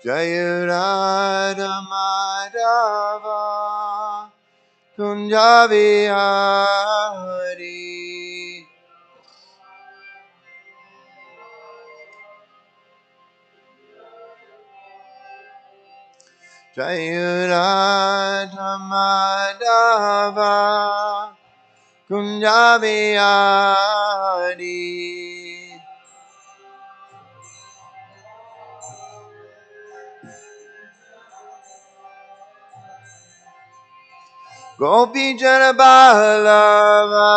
Jayurada Madhava Kunjavihari. Jayurada Madhava Kunjavihari. Gopi Jana Ballava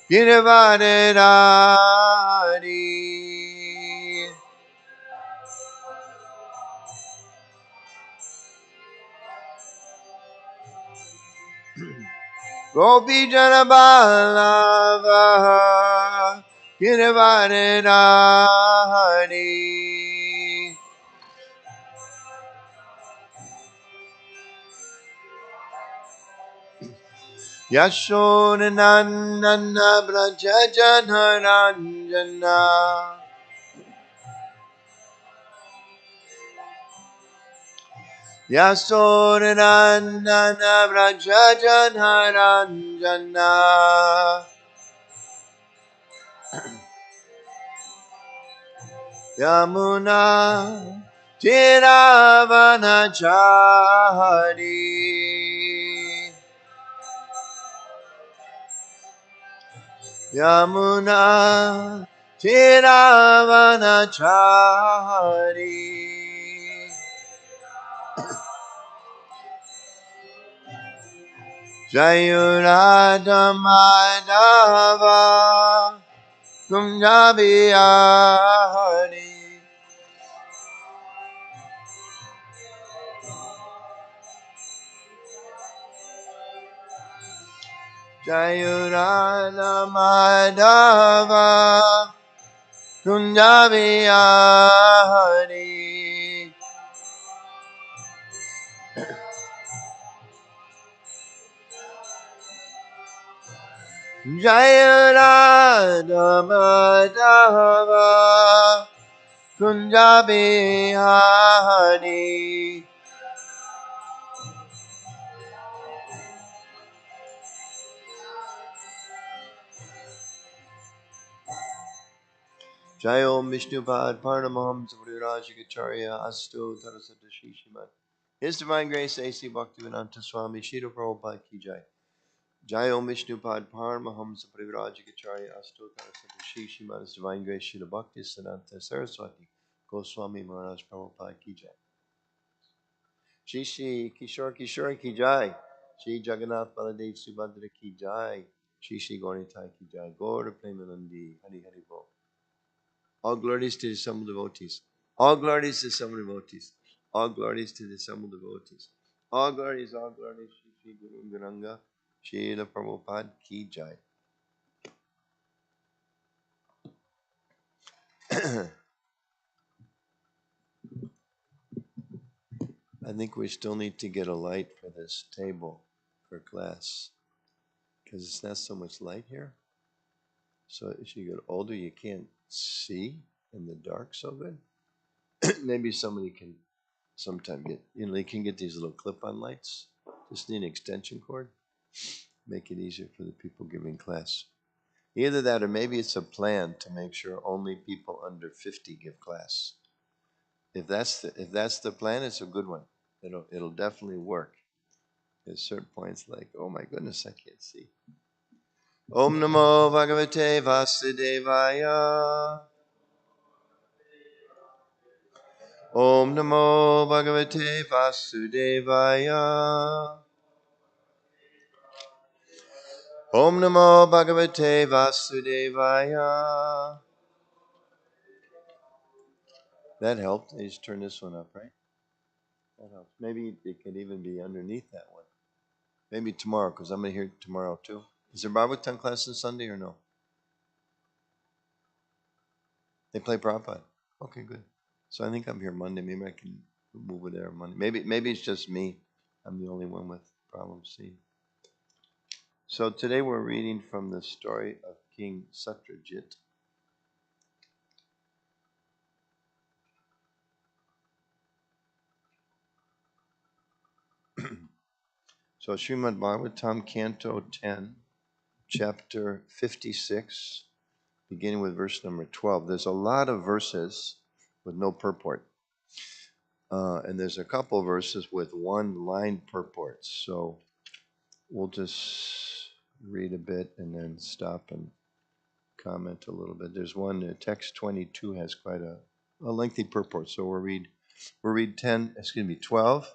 Girivardhari. Gopi Jana Ballava Girivardhari. Yashodanandana Braja Janaranjana. Yashodanandana Braja Janaranjana. Yamuna Tiravanachari. Yamuna Tiravanachari. Jayurada Madhava Kunjabihari. Jayurada Madhava Kunjabihari. Jayurada Madhava Kunjabihari. Jai Om Vishnupad Paramahamsa Purivajikacharya Astu Tarasata Srimad. His Divine Grace A.C. Bhaktivedanta Swami Shri Prabhupada Ki Jai. Jai Om Vishnupad Paramahamsa Purivajikacharya Astu Tarasata Srimad. His Divine Grace Shri Bhakti Siddhanta Saraswati Goswami Maharaj Prabhupada Ki Jai. Shri Shri Kishore Kishore Ki Jai. Shri Jagannath Baladev Subhadra Ki Jai. Shri Shri Gauritai Ki Jai. Gaur Premanandi Hari Hari Bol. All glories to the assembled devotees. All glories to the assembled devotees. All glories to the assembled devotees. All glories, Shri Shri Guru Garanga, Srila Prabhupada Ki Jai. I think we still need to get a light for this table for class because it's not so much light here. So as you get older, you can't see in the dark so good. Maybe somebody can sometime get, they can get these little clip-on lights. Just need an extension cord. Make it easier for the people giving class. Either that or maybe it's a plan to make sure only people under 50 give class. If that's the plan, it's a good one. It'll definitely work. At certain points like, oh my goodness, I can't see. Om Namo Bhagavate Vasudevaya. Om Namo Bhagavate Vasudevaya. Om Namo Bhagavate Vasudevaya. That helped. I just turn this one up, right? That helps. Maybe it could even be underneath that one. Maybe tomorrow, because I'm going to hear it tomorrow too. Is there Bhagavatam class on Sunday or no? They play Prabhupada. Okay, good. So I think I'm here Monday. Maybe I can move it there Monday. Maybe it's just me. I'm the only one with problems seeing. So today we're reading from the story of King Satyajit. So Srimad Bhagavatam, Canto 10, Chapter 56, beginning with verse number 12. There's a lot of verses with no purport. And there's a couple verses with one line purports. So we'll just read a bit and then stop and comment a little bit. There's one, text 22 has quite a lengthy purport. So we'll read 12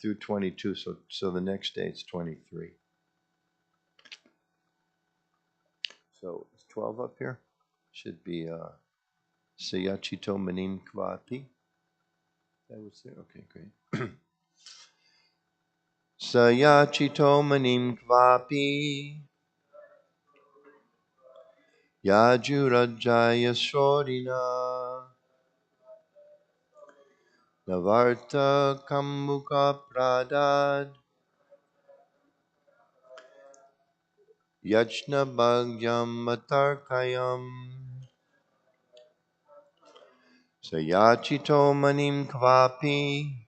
through 22. So the next day it's 23. So is 12 up here? Should be Sayachito Manim Kvati. That was there? Okay, great. Sayachito Manim Kvapi Yajurajaya Shodina Navarta Kammuka Pradad Yachna Bhagyam Matarkayam Sayachito Manim Kvapi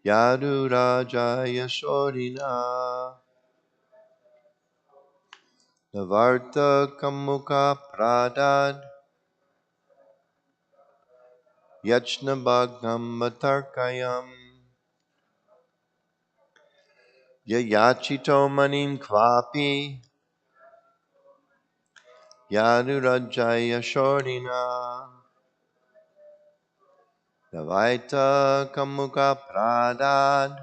Yadurajaya Shodina Navarta Kammuka Pradad Yachna Bhagnam Matarkayam Yayachito Manim Kvapi Yadurajaya Shodina Navaita Kammuka Pradad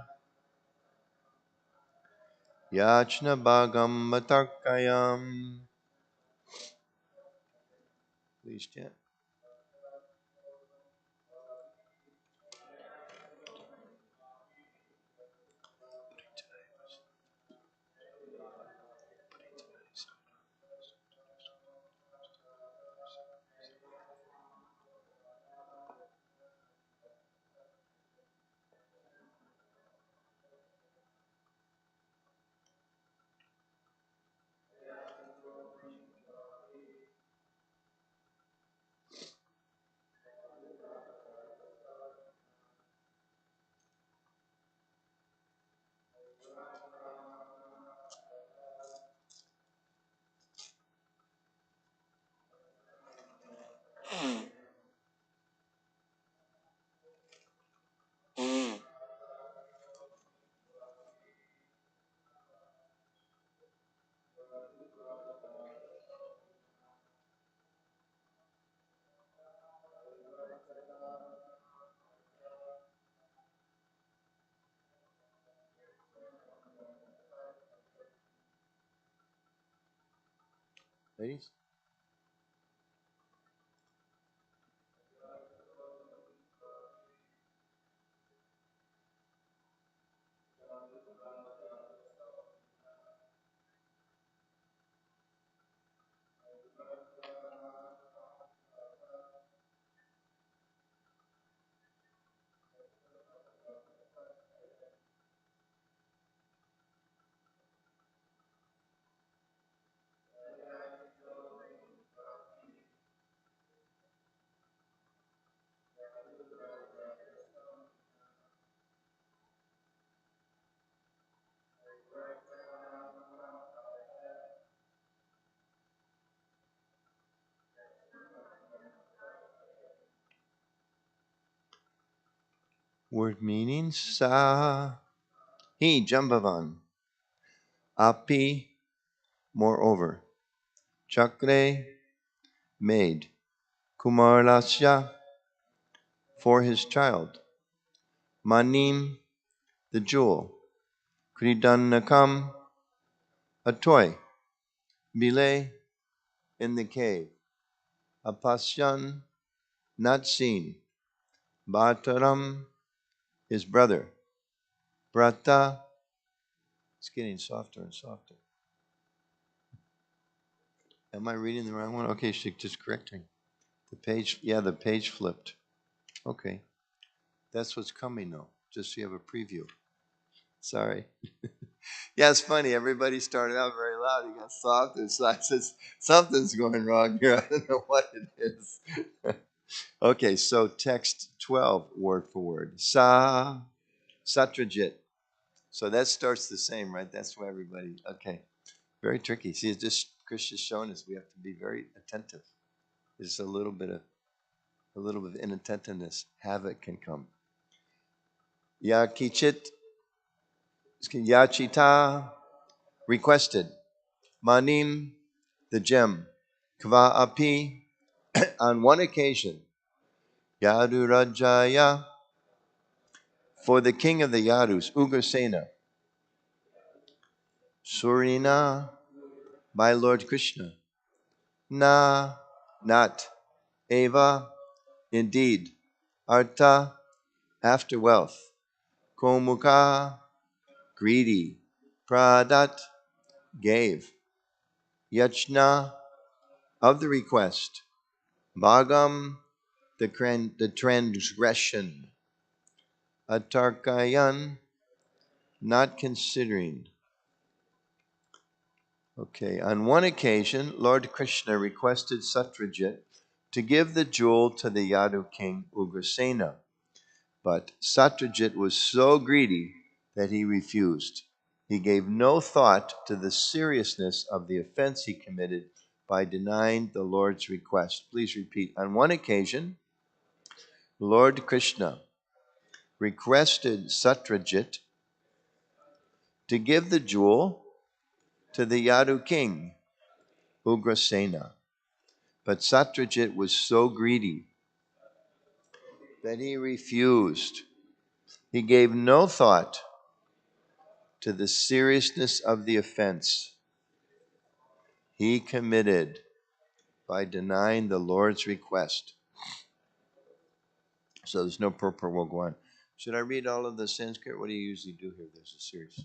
Yachna Bhagam Matarkayam. Please chant. Ladies? Word meaning Sa He Jambavan Api moreover Chakre made Kumarlasya for his child Manim the jewel Kridanakam a toy Bile in the cave Apasyan not seen Bhataram his brother Brata it's getting softer and softer. Am I reading the wrong one? Okay, just correcting. The page flipped. Okay. That's what's coming though, just so you have a preview. Sorry. Yeah, it's funny. Everybody started out very loud. You got soft and so I says, something's going wrong here. I don't know what it is. Okay, so text 12, word for word. Satrajit. So that starts the same, right? That's why everybody, okay. Very tricky. See, it's just Krishna's showing us we have to be very attentive. There's a little bit of inattentiveness. Havoc can come. Yakichit, Yachita requested. Manim, the gem. Kva api, on one occasion. Yadurajaya, for the king of the Yadus, Ugrasena. Surina, by Lord Krishna. Na, not. Eva, indeed. Artha, after wealth. Komukha, greedy. Pradat, gave. Yachna, of the request. Bhagam, the transgression. Atarkayan, not considering. Okay, on one occasion, Lord Krishna requested Satyajit to give the jewel to the Yadu king Ugrasena. But Satyajit was so greedy that he refused. He gave no thought to the seriousness of the offense he committed by denying the Lord's request. Please repeat. On one occasion, Lord Krishna requested Satyajit to give the jewel to the Yadu king, Ugrasena. But Satyajit was so greedy that he refused. He gave no thought to the seriousness of the offense he committed by denying the Lord's request. So there's no purport. We'll go on. Should I read all of the Sanskrit? What do you usually do here? There's a series.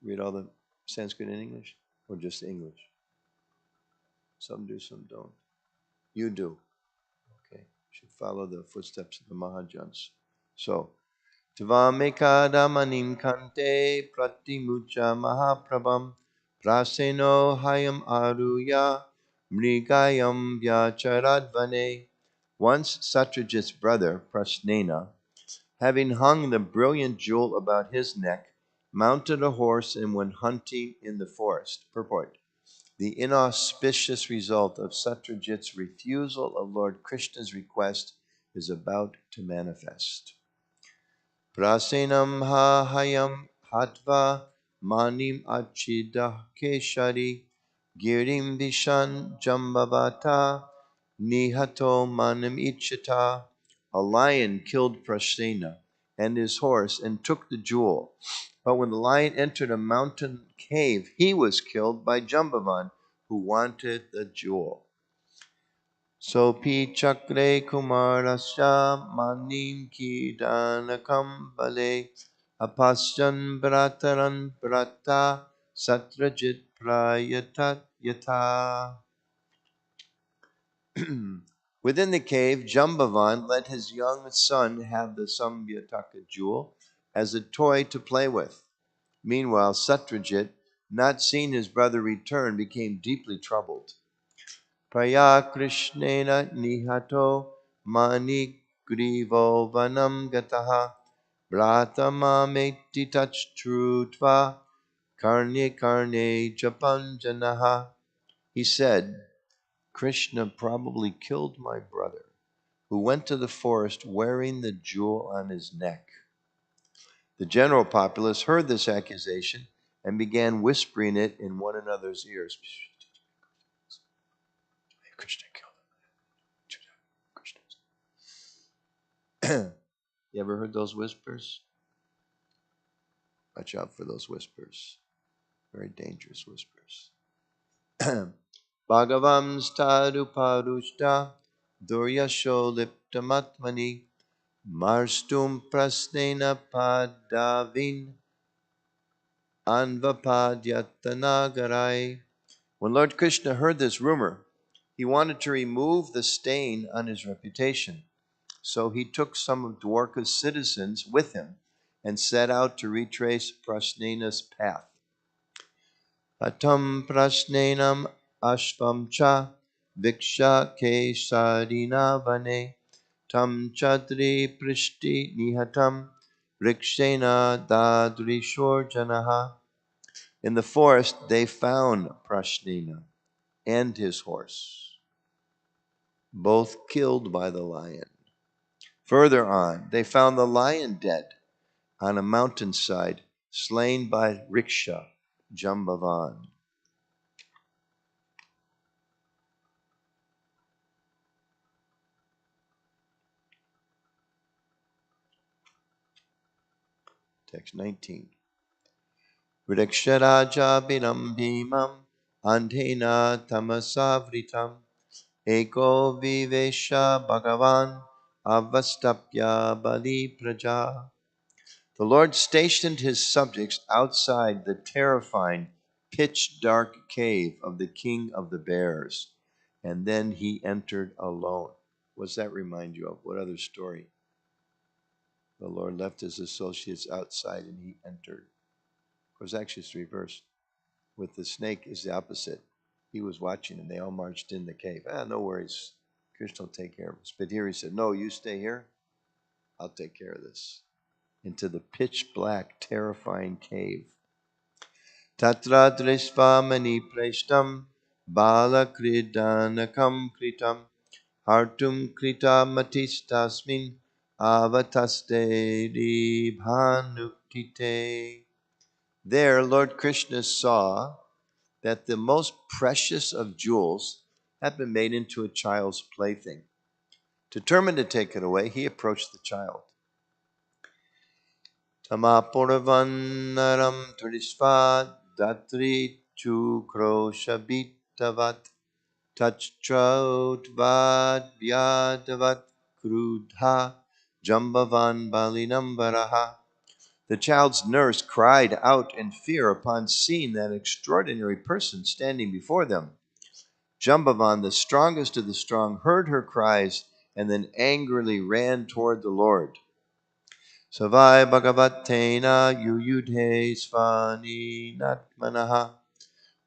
Read all the Sanskrit in English or just English? Some do, some don't. You do. Okay. Should follow the footsteps of the Mahajans. So, Tvamekadamanim kante pratimucha mahaprabham praseno hayam aruya mrigayam vyacharadvane. Once Satyajit's brother, Prasnena, having hung the brilliant jewel about his neck, mounted a horse and went hunting in the forest. Purport. The inauspicious result of Satyajit's refusal of Lord Krishna's request is about to manifest. Prasenam ha hayam hatva manim achidah keshari girim vishan jambavata nihato manim ichita. A lion killed Prasena and his horse and took the jewel. But when the lion entered a mountain cave, he was killed by Jambavan, who wanted the jewel. Sopi chakre kumarasya manim ki danakam bale apasyan brataran brata satrajit prayatat yata. Within the cave, Jambavan let his young son have the Samvyataka jewel as a toy to play with. Meanwhile, Satrajit, not seeing his brother return, became deeply troubled. Praya Krishnena nihato mani grivo vanam gataha bratama meti tachrutva karne karne japanjanaha. He said, Krishna probably killed my brother, who went to the forest wearing the jewel on his neck. The general populace heard this accusation and began whispering it in one another's ears. Krishna killed him. You ever heard those whispers? Watch out for those whispers. Very dangerous whispers. Bhagavam staduparushta duryasho liptamatmani marstum prasnena padavin anvapadyattanagarai. When Lord Krishna heard this rumor, he wanted to remove the stain on his reputation. So he took some of Dwarka's citizens with him and set out to retrace Prasnena's path. Atam prasnenam ashvam cha viksha kesarina vane tam chadri prishti nihatam Rikshena dadrishor janaha. In the forest, they found Prashnina and his horse, both killed by the lion. Further on, they found the lion dead on a mountainside, slain by Riksha, Jambavan. Text 19. Vriksharaja binam bhimam andhena tamasavritam eko vivesha bhagavan avastapya bali praja. The Lord stationed his subjects outside the terrifying, pitch-dark cave of the king of the bears, and then he entered alone. What does that remind you of? What other story? The Lord left his associates outside and he entered. Of course, actually, it's reversed. With the snake is the opposite. He was watching and they all marched in the cave. No worries. Krishna will take care of us. But here he said, no, you stay here. I'll take care of this. Into the pitch black, terrifying cave. Tatra drisvamani preshtam balakridanakam kritam hartum krita matistasmin avataste bhanuktite. There, Lord Krishna saw that the most precious of jewels had been made into a child's plaything. Determined to take it away, he approached the child. Tamapurvannaram turisva datri chukroshabitavat tachtrautvad vyadavat krudha jambavan balinambaraha. The child's nurse cried out in fear upon seeing that extraordinary person standing before them. Jambavan, the strongest of the strong, heard her cries and then angrily ran toward the Lord. Savai Bhagavatena yuyudhe svani natmanaha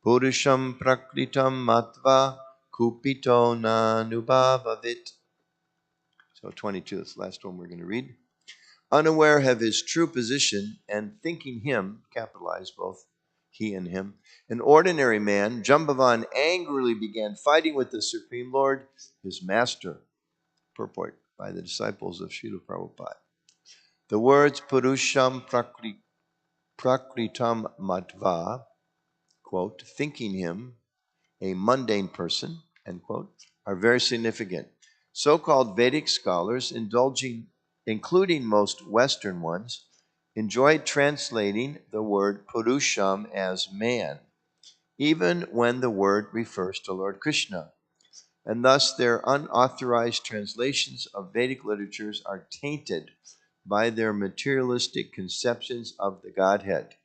purusham prakritam matva kupito nanubhavavit. So 22, that's the last one we're going to read. Unaware of his true position and thinking him, capitalized both he and him, an ordinary man, Jambavan angrily began fighting with the Supreme Lord, his master. Purport by the disciples of Srila Prabhupada. The words Purusham Prakritam Matva, quote, thinking him a mundane person, end quote, are very significant. So-called Vedic scholars, including most Western ones, enjoyed translating the word Purusham as man, even when the word refers to Lord Krishna. And thus their unauthorized translations of Vedic literatures are tainted by their materialistic conceptions of the Godhead.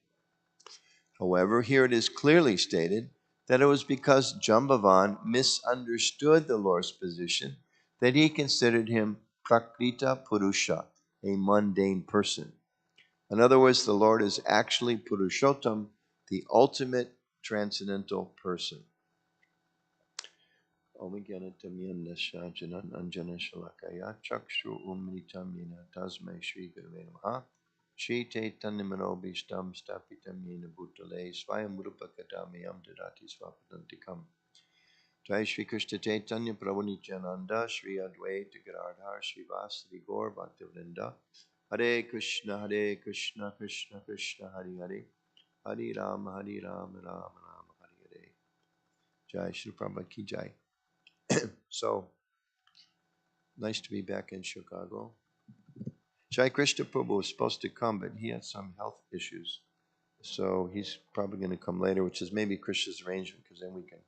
However, here it is clearly stated that it was because Jambavan misunderstood the Lord's position that he considered him Prakrita Purusha, a mundane person. In other words, the Lord is actually Purushottam, the ultimate transcendental person. Shri Chaitanya-manobhishtam stapitam yena bhutale svayam rupakatamyam dadati swapadantikam. Jai Shri Krishna Chaitanya Prabhu Nityananda Shri Advaita Gadadhar Shri Vasari Gaur Bhaktivinoda Hare Krishna Krishna Krishna Hare Hare Hare Rama Rama Rama Hare Hare. Jai Shri Prabhupada Ki Jai. So, nice to be back in Chicago. Jai Krishna Prabhu was supposed to come, but he had some health issues. So he's probably going to come later, which is maybe Krishna's arrangement, because then we can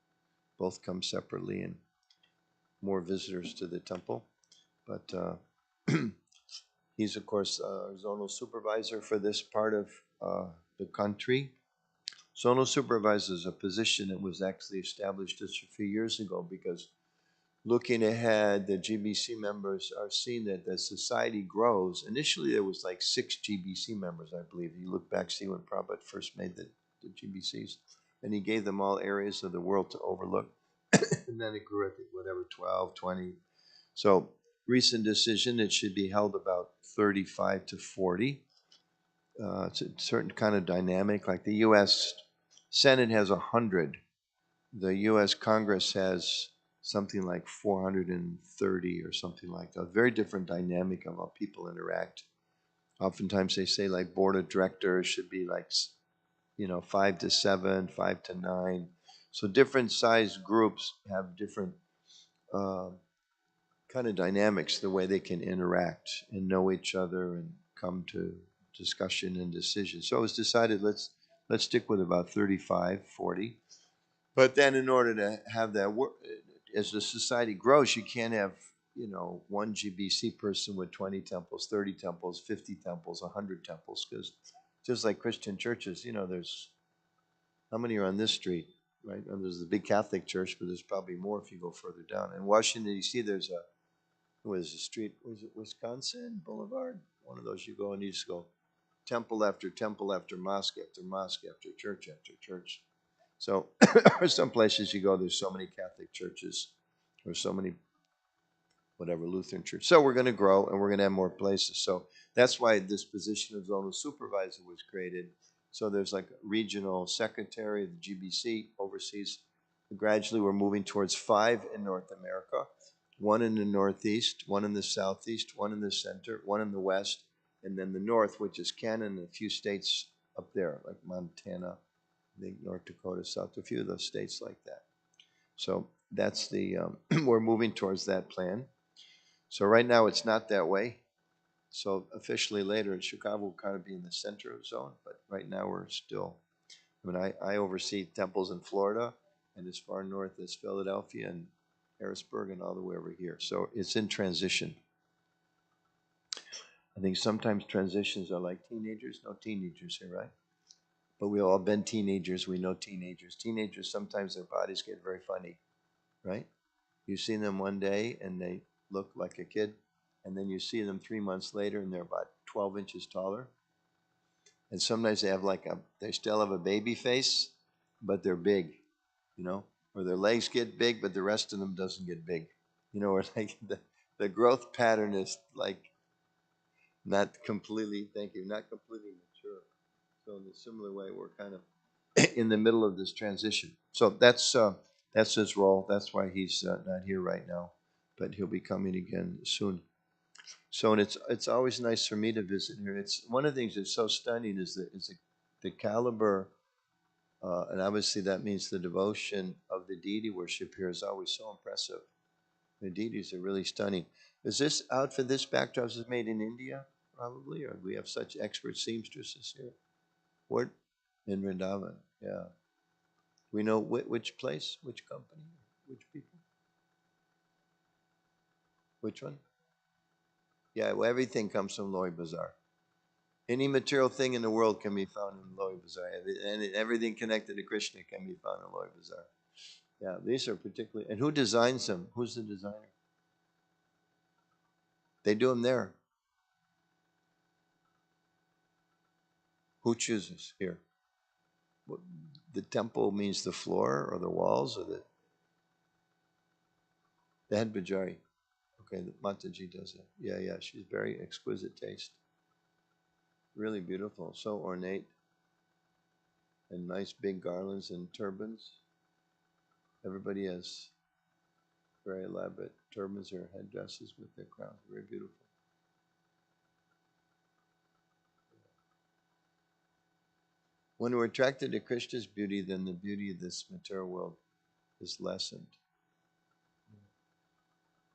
both come separately and more visitors to the temple. But he's, of course, zonal supervisor for this part of the country. Zonal supervisor is a position that was actually established just a few years ago because looking ahead, the GBC members are seeing that the society grows. Initially, there was like 6 GBC members, I believe. You look back, see when Prabhupada first made the GBCs, and he gave them all areas of the world to overlook. And then it grew, I think, whatever, 12, 20. So recent decision, it should be held about 35 to 40. it's a certain kind of dynamic. Like the U.S. Senate has 100. The U.S. Congress has something like 430 or something like that. Very different dynamic of how people interact. Oftentimes they say like board of directors should be like, 5 to 7, 5 to 9. So different size groups have different uh, kind of dynamics, the way they can interact and know each other and come to discussion and decision. So it was decided let's stick with about 35, 40. But then in order to have that work, as the society grows, you can't have, one GBC person with 20 temples, 30 temples, 50 temples, 100 temples, because just like Christian churches, there's how many are on this street, right? And there's the big Catholic church, but there's probably more if you go further down. In Washington, D.C., there's was a street, was it Wisconsin Boulevard? One of those you go and you just go temple after temple after mosque after mosque after church. So, or some places you go, there's so many Catholic churches or so many whatever Lutheran church. So we're going to grow and we're going to have more places. So that's why this position of zonal supervisor was created. So there's like a regional secretary, the GBC oversees. Gradually, we're moving towards 5 in North America, 1 in the Northeast, 1 in the Southeast, 1 in the center, 1 in the West, and then the North, which is Canada and a few states up there, like Montana, I think North Dakota, South, a few of those states like that. So that's the, we're moving towards that plan. So right now it's not that way. So officially later, Chicago will kind of be in the center of zone, but right now we're still, I oversee temples in Florida and as far north as Philadelphia and Harrisburg and all the way over here. So it's in transition. I think sometimes transitions are like teenagers. No teenagers here, right? But we all been teenagers. We know teenagers. Teenagers, sometimes their bodies get very funny, right? You see them one day and they look like a kid, and then you see them 3 months later and they're about 12 inches taller. And sometimes they have they still have a baby face, but they're big, or their legs get big, but the rest of them doesn't get big. Or like the growth pattern is like not completely, thank you, not completely mature. So in a similar way, we're kind of in the middle of this transition. So that's his role. That's why he's not here right now, but he'll be coming again soon. So and it's always nice for me to visit here. It's one of the things that's so stunning is the caliber, and obviously that means the devotion of the deity worship here is always so impressive. The deities are really stunning. Is this outfit, this backdrop is made in India, probably, or we have such expert seamstresses here? What in Vrindavan? Yeah. We know which place, which company, which people, which one? Yeah, well, everything comes from Loi Bazaar. Any material thing in the world can be found in Loi Bazaar, and everything connected to Krishna can be found in Loi Bazaar. Yeah, these are particularly. And who designs them? Who's the designer? They do them there. Who chooses here? The temple means the floor or the walls or the head Bajari. Okay, the Mataji does it. Yeah, yeah, she's very exquisite taste. Really beautiful, so ornate. And nice big garlands and turbans. Everybody has very elaborate turbans or headdresses with their crowns. Very beautiful. When we're attracted to Krishna's beauty, then the beauty of this material world is lessened.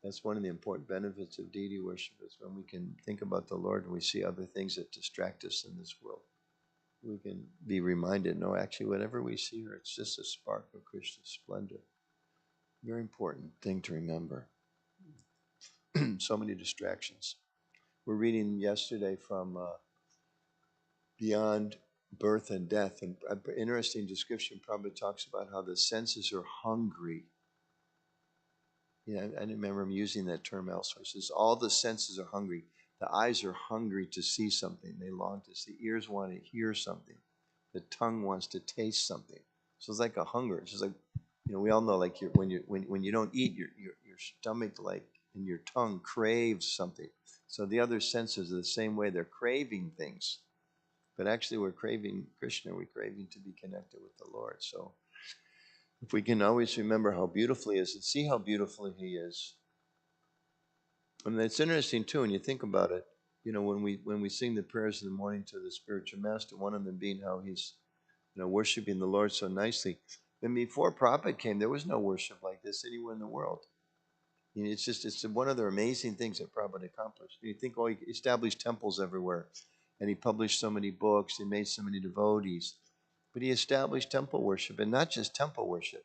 That's one of the important benefits of deity worship is when we can think about the Lord and we see other things that distract us in this world. We can be reminded, no, actually, whatever we see here, it's just a spark of Krishna's splendor. Very important thing to remember. So many distractions. We're reading yesterday from Beyond Birth and Death, and an interesting description. Prabhupada talks about how the senses are hungry. I didn't remember him using that term elsewhere. He says all the senses are hungry. The eyes are hungry to see something. They long to see. Ears want to hear something. The tongue wants to taste something. So it's like a hunger. It's just like, we all know, like when you don't eat, your stomach, like, and your tongue craves something. So the other senses are the same way. They're craving things. But actually, we're craving Krishna. We're craving to be connected with the Lord. So if we can always remember how beautiful He is and see how beautiful He is. And it's interesting too when you think about it. When we sing the prayers in the morning to the spiritual master, one of them being how he's worshiping the Lord so nicely. And before Prabhupada came, there was no worship like this anywhere in the world. It's one of the amazing things that Prabhupada accomplished. You think, he established temples everywhere, and he published so many books, he made so many devotees, but he established temple worship, and not just temple worship.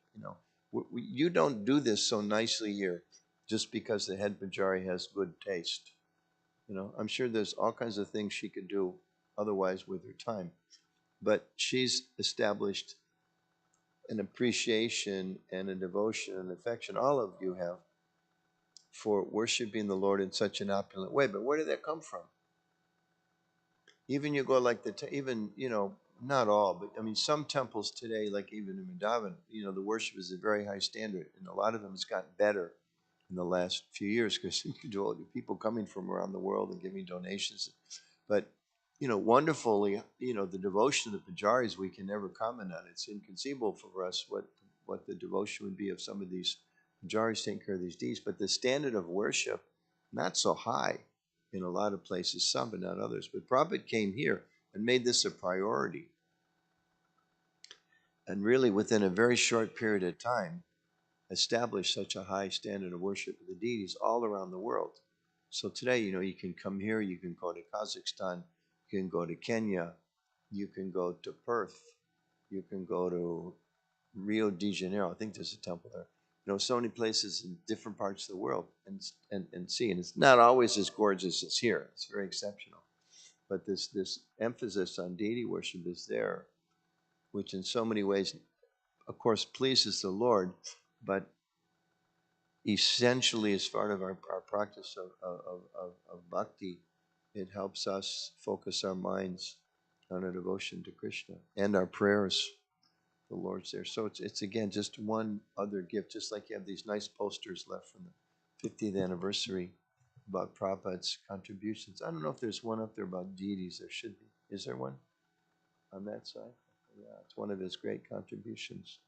You don't do this so nicely here just because the head Pujari has good taste. I'm sure there's all kinds of things she could do otherwise with her time, but she's established an appreciation and a devotion and affection, all of you have, for worshiping the Lord in such an opulent way. But where did that come from? Even you go like even, not all, but I mean, some temples today, like even in Vrindavan, the worship is a very high standard. And a lot of them has gotten better in the last few years because people coming from around the world and giving donations. But, wonderfully, the devotion of the Pujaris, we can never comment on. It's inconceivable for us what the devotion would be of some of these Pujaris taking care of these deeds. But the standard of worship, not so high in a lot of places, some but not others. But Prabhupada came here and made this a priority. And really, within a very short period of time, established such a high standard of worship of the deities all around the world. So today, you can come here, you can go to Kazakhstan, you can go to Kenya, you can go to Perth, you can go to Rio de Janeiro. I think there's a temple there. So many places in different parts of the world and see. And it's not always as gorgeous as here. It's very exceptional. But this emphasis on deity worship is there, which in so many ways, of course, pleases the Lord, but essentially, as part of our practice of bhakti, it helps us focus our minds on our devotion to Krishna and our prayers. The Lord's there. So it's again just one other gift, just like you have these nice posters left from the 50th anniversary about Prabhupada's contributions. I don't know if there's one up there about deities. There should be. Is there one on that side? Yeah, it's one of his great contributions.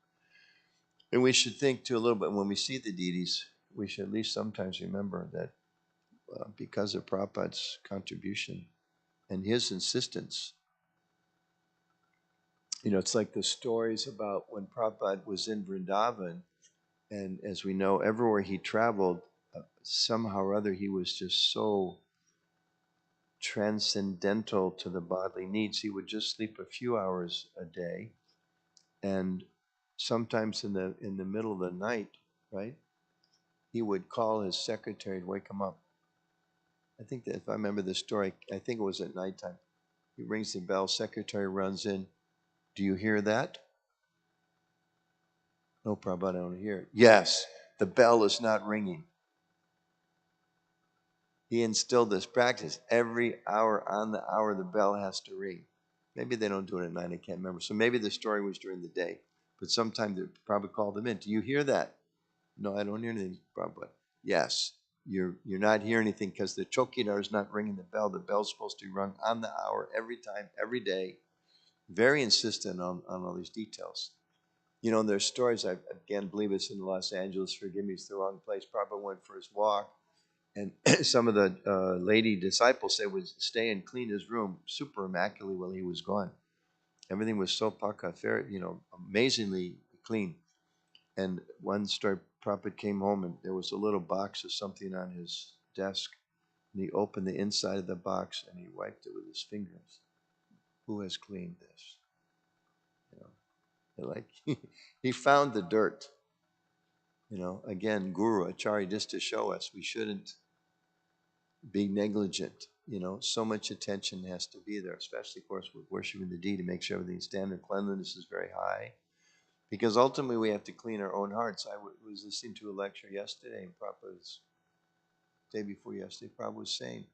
And we should think too a little bit when we see the deities, we should at least sometimes remember that because of Prabhupada's contribution and his insistence, it's like the stories about when Prabhupada was in Vrindavan, and as we know, everywhere he traveled, somehow or other, he was just so transcendental to the bodily needs. He would just sleep a few hours a day, and sometimes in the middle of the night, right, he would call his secretary to wake him up. I think that if I remember the story, I think it was at nighttime. He rings the bell, secretary runs in. Do you hear that? No, Prabhupada, I don't hear it. Yes, the bell is not ringing. He instilled this practice. Every hour on the hour, the bell has to ring. Maybe they don't do it at night, I can't remember. So maybe the story was during the day. But sometime they probably called them in. Do you hear that? No, I don't hear anything, Prabhupada. Yes, you're not hearing anything because the chokidar is not ringing the bell. The bell's supposed to be rung on the hour, every time, every day. Very insistent on all these details. And there's stories, I again believe it's in Los Angeles, forgive me, it's the wrong place. Prabhupada went for his walk, and some of the lady disciples said would stay and clean his room super immaculately while he was gone. Everything was so amazingly clean. And one story, Prabhupada came home and there was a little box of something on his desk. And he opened the inside of the box and he wiped it with his fingers. Who has cleaned this? Like he found the dirt. Again, Guru, Acharya, just to show us we shouldn't be negligent. So much attention has to be there, especially, of course, with worshiping the deity, to make sure everything's standard cleanliness is very high. Because ultimately we have to clean our own hearts. I was listening to a lecture yesterday, and Prabhupada's, day before yesterday, Prabhupada was saying,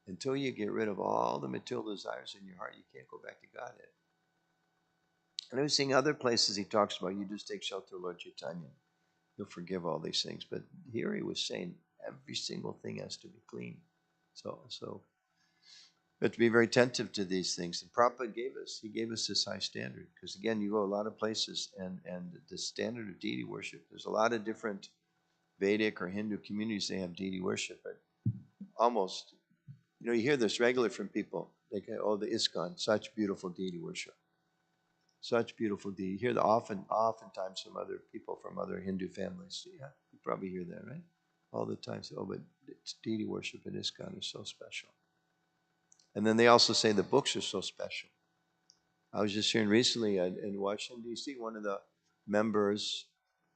until you get rid of all the material desires in your heart, you can't go back to Godhead. And I was seeing other places he talks about, you just take shelter of Lord Chaitanya. He'll forgive all these things. But here he was saying every single thing has to be clean. So We have to be very attentive to these things. And Prabhupada he gave us this high standard. Because again, you go a lot of places and the standard of deity worship, there's a lot of different Vedic or Hindu communities, they have deity worship. But almost, you hear this regularly from people. They go, oh, the ISKCON, such beautiful deity worship. Such beautiful deity. You hear that oftentimes from other people from other Hindu families. Yeah, you probably hear that, right? All the time. So, oh, but it's deity worship in ISKCON is so special. And then they also say the books are so special. I was just hearing recently in Washington, D.C., one of the members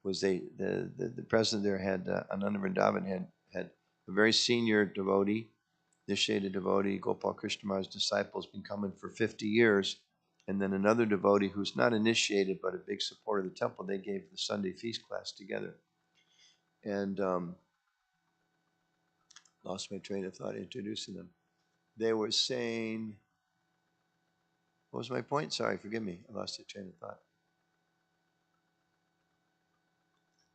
was the president there had, Ananda Vrindavan had a very senior devotee, initiated devotee, Gopal Krishna Maharaj's disciple, has been coming for 50 years. And then another devotee who's not initiated but a big supporter of the temple, they gave the Sunday feast class together. And lost my train of thought introducing them. They were saying, what was my point? Sorry, forgive me. I lost the train of thought.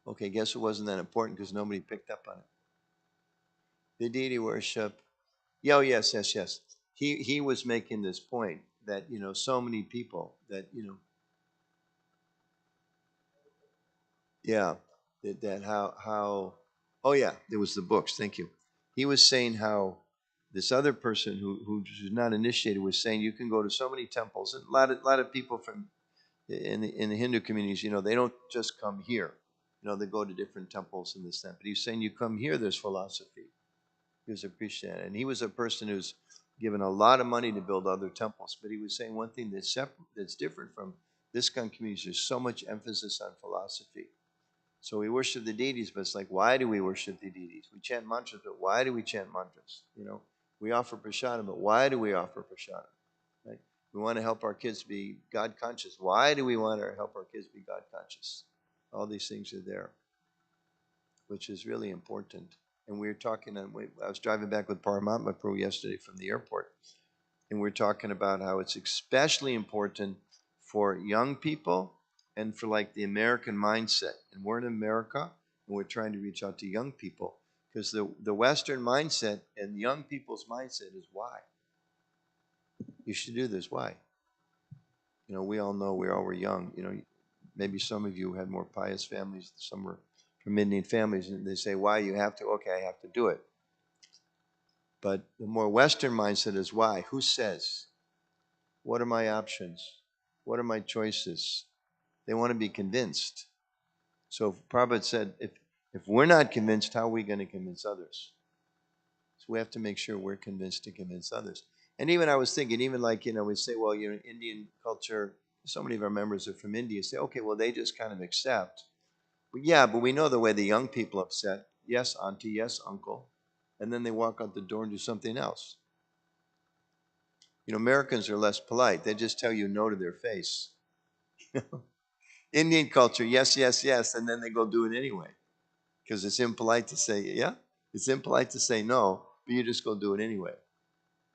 Okay, guess it wasn't that important because nobody picked up on it. The deity worship. Yeah, oh, yes. He was making this point that, so many people that, yeah, that how oh yeah, there was the books, thank you. He was saying how this other person who's not initiated was saying you can go to so many temples, and a lot of people from in the Hindu communities, they don't just come here. They go to different temples in this temple. But he's saying you come here, there's philosophy. He was appreciated. And he was a person who's given a lot of money to build other temples. But he was saying one thing that's different from this kind of community. There's so much emphasis on philosophy. So we worship the deities, but it's like, why do we worship the deities? We chant mantras, but why do we chant mantras? We offer prasadam, but why do we offer prasadam? Right? We want to help our kids be God conscious. Why do we want to help our kids be God conscious? All these things are there, which is really important. And we were talking, I was driving back with Paramatma Prabhu yesterday from the airport, and we are talking about how it's especially important for young people and for like the American mindset. And we're in America, and we're trying to reach out to young people because the Western mindset and young people's mindset is why. You should do this. Why? We all know we all were young. Maybe some of you had more pious families, some were from Indian families, and they say, why? You have to. Okay, I have to do it. But the more Western mindset is why. Who says? What are my options? What are my choices? They want to be convinced. So Prabhupada said, if we're not convinced, how are we going to convince others? So we have to make sure we're convinced to convince others. And even I was thinking, even like, we say, well, Indian culture, so many of our members are from India, say, okay, well, they just kind of accept. But yeah, but we know the way the young people upset. Yes, auntie, yes, uncle. And then they walk out the door and do something else. Americans are less polite. They just tell you no to their face. Indian culture, yes, yes, yes, and then they go do it anyway. Because it's impolite to say, yeah, it's impolite to say no, but you just go do it anyway.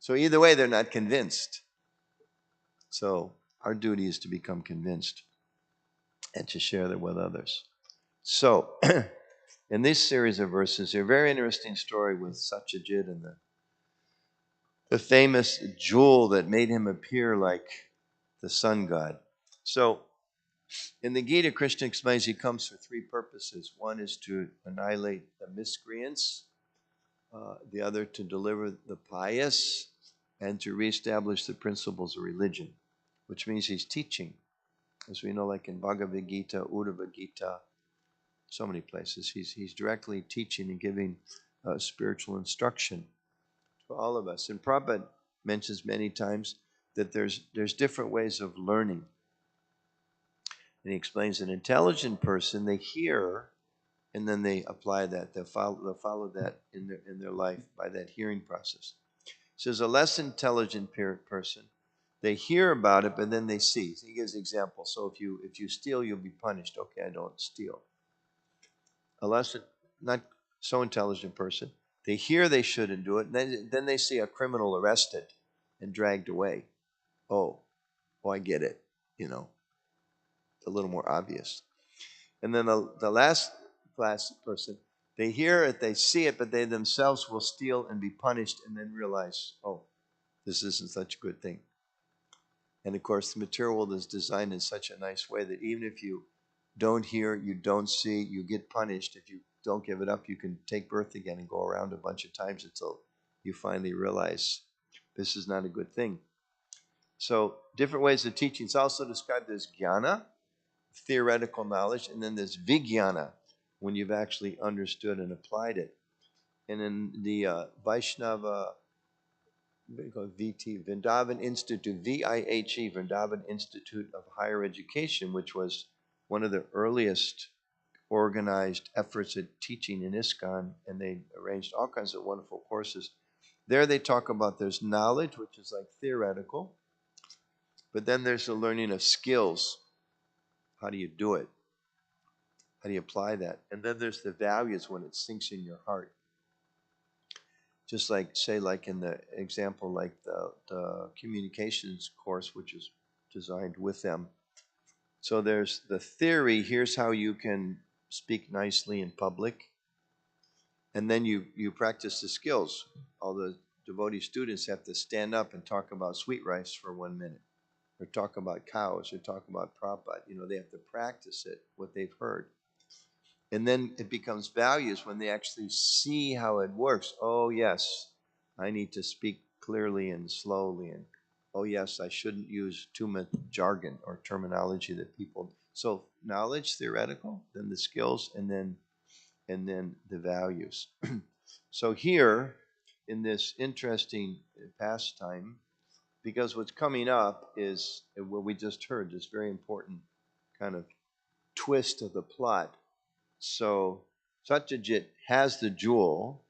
So either way, they're not convinced. So our duty is to become convinced and to share that with others. So in this series of verses, a very interesting story with Satyajit and the famous jewel that made him appear like the sun god. So in the Gita, Krishna explains he comes for three purposes. One is to annihilate the miscreants, the other to deliver the pious, and to reestablish the principles of religion, which means he's teaching. As we know, like in Bhagavad Gita, Uddhava Gita, so many places, he's directly teaching and giving spiritual instruction to all of us. And Prabhupada mentions many times that there's different ways of learning. And he explains an intelligent person, they hear and then they apply that. They'll follow that in their life by that hearing process. He says a less intelligent person, they hear about it, but then they see. So he gives examples. So if you steal, you'll be punished. Okay, I don't steal. A less not so intelligent person, they hear they shouldn't do it, and then they see a criminal arrested and dragged away. Oh, I get it. A little more obvious. And then the last class person, they hear it, they see it, but they themselves will steal and be punished and then realize, oh, This isn't such a good thing. And of course, the material world is designed in such a nice way that even if you don't hear, you don't see, you get punished. If you don't give it up, you can take birth again and go around a bunch of times until you finally realize this is not a good thing. So, different ways of teaching. It's also described as jnana, theoretical knowledge, and then there's vijnana, when you've actually understood and applied it. And in the Vaishnava, VT, Vrindavan Institute, VIHE, Vrindavan Institute of Higher Education, which was one of the earliest organized efforts at teaching in ISKCON, and they arranged all kinds of wonderful courses. There they talk about there's knowledge, which is like theoretical, but then there's the learning of skills. How do you do it? How do you apply that? And then there's the values when it sinks in your heart. Just like, say, like in the example, like the communications course, which is designed with them. So there's the theory, here's how you can speak nicely in public. And then you practice the skills. All the devotee students have to stand up and talk about sweet rice for 1 minute, or talk about cows, or talk about Prabhupada. They have to practice it, what they've heard. And then it becomes values when they actually see how it works. Oh, yes, I need to speak clearly and slowly. And oh, yes, I shouldn't use too much jargon or terminology that people. So knowledge, theoretical, then the skills, and then the values. So here, in this interesting pastime, because what's coming up is what we just heard, this very important kind of twist of the plot. So Satyajit has the jewel.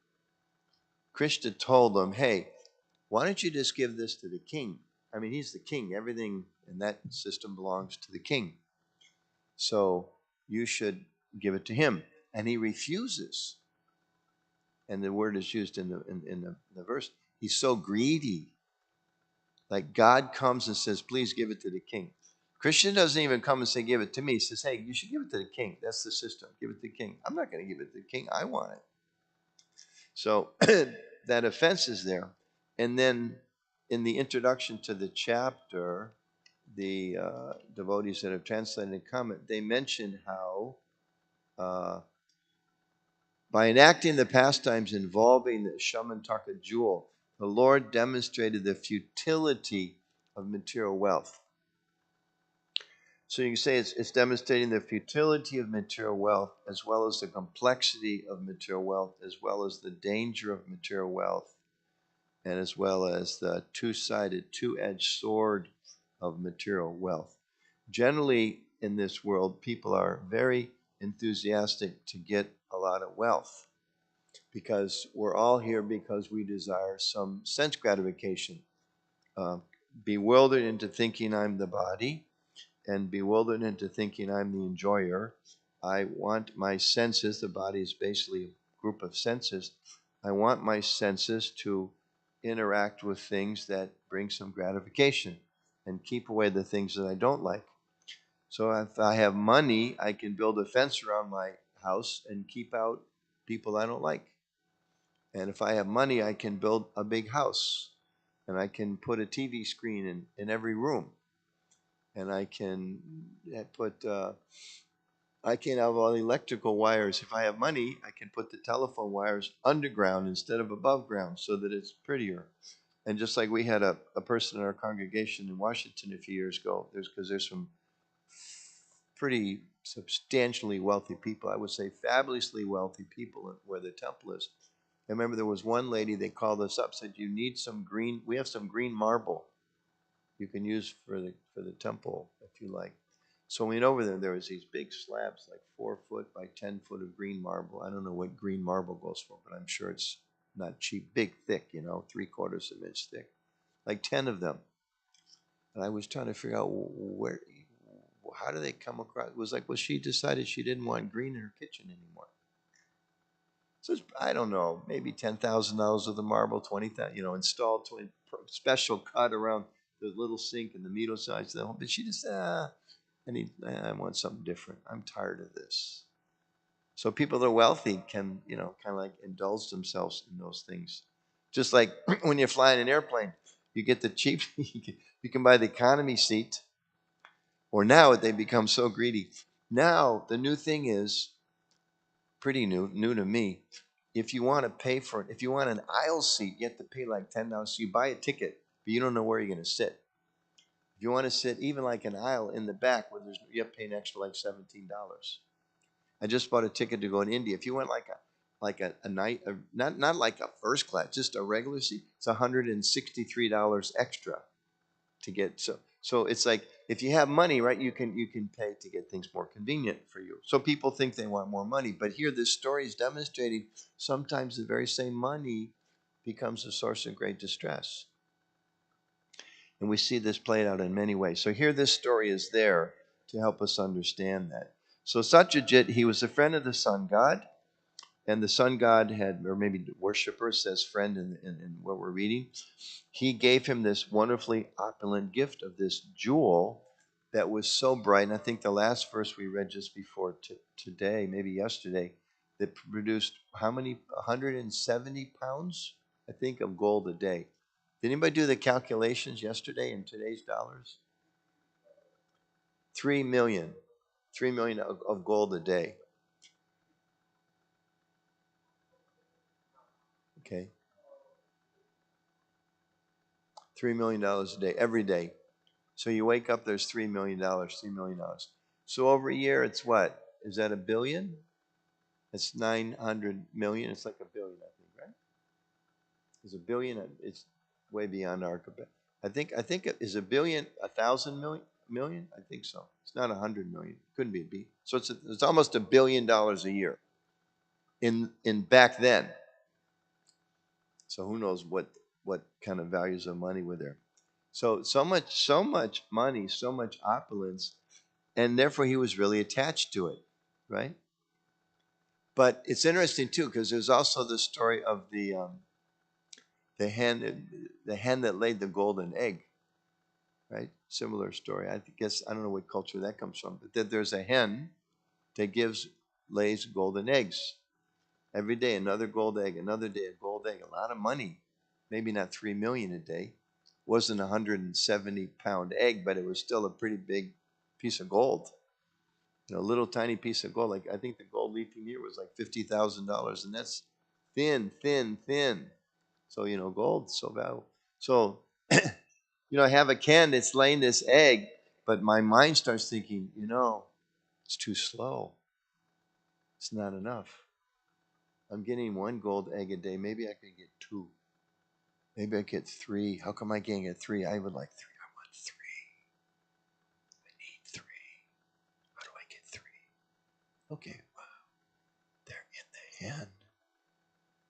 Krishna told him, hey, why don't you just give this to the king? I mean, he's the king. Everything in that system belongs to the king. So you should give it to him. And he refuses. And the word is used in the verse. He's so greedy. Like God comes and says, please give it to the king. Krishna doesn't even come and say, give it to me. He says, hey, you should give it to the king. That's the system. Give it to the king. I'm not going to give it to the king. I want it. So that offense is there. And then in the introduction to the chapter, the devotees that have translated and comment, they mention how by enacting the pastimes involving the Shamantaka jewel, the Lord demonstrated the futility of material wealth. So you can say it's demonstrating the futility of material wealth, as well as the complexity of material wealth, as well as the danger of material wealth, and as well as the two-sided, two-edged sword of material wealth. Generally, in this world, people are very enthusiastic to get a lot of wealth, because we're all here because we desire some sense gratification. Bewildered into thinking I'm the body, and bewildered into thinking I'm the enjoyer. I want my senses, the body is basically a group of senses. I want my senses to interact with things that bring some gratification and keep away the things that I don't like. So if I have money, I can build a fence around my house and keep out people I don't like. And if I have money, I can build a big house, and I can put a TV screen in every room, and I can put I can have all the electrical wires. If I have money, I can put the telephone wires underground instead of above ground, so that it's prettier. And just like we had a person in our congregation in Washington a few years ago, there's some pretty substantially wealthy people, I would say fabulously wealthy people where the temple is. I remember there was one lady, they called us up, said, you need some green, we have some green marble you can use for the temple if you like. So we went over there, there was these big slabs, like 4 foot by 10 foot of green marble. I don't know what green marble goes for, but I'm sure it's not cheap. Big, thick, 3/4 of an inch thick. Like 10 of them. And I was trying to figure out how do they come across? It was like, well, she decided she didn't want green in her kitchen anymore. So I don't know, maybe $10,000 of the marble, 20,000, installed to a special cut around the little sink and the meter size of the home. But she just, I want something different. I'm tired of this. So people that are wealthy can, kind of like indulge themselves in those things. Just like when you're flying an airplane, You get the cheap, you can buy the economy seat, or now they become so greedy. Now, the new thing is pretty new to me. If you want to pay for it, if you want an aisle seat, you have to pay like $10. So you buy a ticket, but you don't know where you're going to sit. If you want to sit even like an aisle in the back, where you have to pay an extra like $17. I just bought a ticket to go to India. If you went like a night, not like a first class, just a regular seat, it's $163 extra to get. So it's like if you have money, right, you can pay to get things more convenient for you. So people think they want more money, but here this story is demonstrating sometimes the very same money becomes a source of great distress. And we see this played out in many ways. So here this story is there to help us understand that. So Satyajit, he was a friend of the sun god, and the sun god had, or maybe the worshiper says friend in what we're reading. He gave him this wonderfully opulent gift of this jewel that was so bright. And I think the last verse we read just before today, maybe yesterday, that produced how many? 170 pounds, I think, of gold a day. Did anybody do the calculations yesterday in today's dollars? 3 million. 3 million of gold a day. Okay. $3 million a day, every day. So you wake up, there's $3 million, $3 million. So over a year, it's what? Is that a billion? It's 900 million. It's like a billion, I think, right? Is a billion? It's way beyond our capacity. I think it is a billion, 1,000 million. I think so. It's not 100 million. Couldn't be a B. So it's almost $1 billion a year in back then. So who knows what kind of values of money were there? So much money, so much opulence, and therefore he was really attached to it, right? But it's interesting too because there's also the story of the hen that laid the golden egg, right? Similar story. I guess I don't know what culture that comes from, but that there's a hen that lays golden eggs every day. Another gold egg, another day a gold egg. A lot of money. Maybe not 3 million a day. Wasn't a 170-pound egg, but it was still a pretty big piece of gold. A little tiny piece of gold. Like I think the gold leafing here was like $50,000, and that's thin, thin, thin. So gold so valuable. So I have a can that's laying this egg, but my mind starts thinking, it's too slow. It's not enough. I'm getting one gold egg a day. Maybe I could get two. Maybe I get three. How come I can't get three? I would like three. I want three. I need three. How do I get three? Okay, wow. They're in the hen.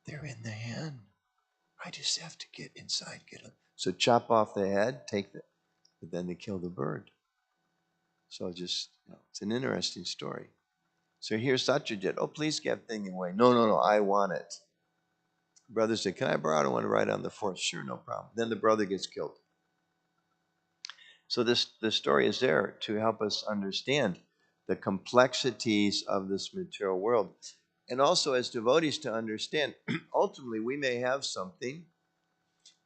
They're in the hen. I just have to get inside, get them. So chop off the head, but then they kill the bird. So it's an interesting story. So here's Satyajit. Oh, please get thing away. No, no, no, I want it. Brother said, can I borrow? I don't want to ride on the horse. Sure, no problem. Then the brother gets killed. So this story is there to help us understand the complexities of this material world. And also as devotees to understand, ultimately we may have something,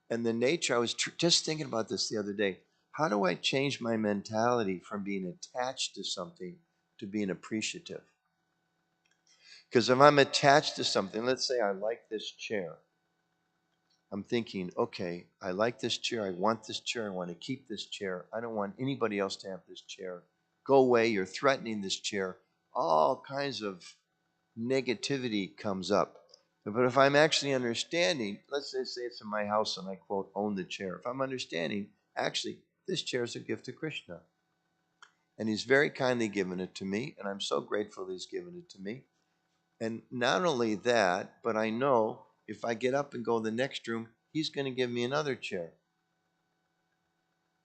and the nature, I was just thinking about this the other day. How do I change my mentality from being attached to something to being appreciative? Because if I'm attached to something, let's say I like this chair. I'm thinking, okay, I like this chair. I want this chair. I want to keep this chair. I don't want anybody else to have this chair. Go away. You're threatening this chair. All kinds of negativity comes up. But if I'm actually understanding, let's say it's in my house and I quote, own the chair. If I'm understanding, actually, this chair is a gift to Krishna. And he's very kindly given it to me. And I'm so grateful that he's given it to me. And not only that, but I know if I get up and go to the next room, he's going to give me another chair.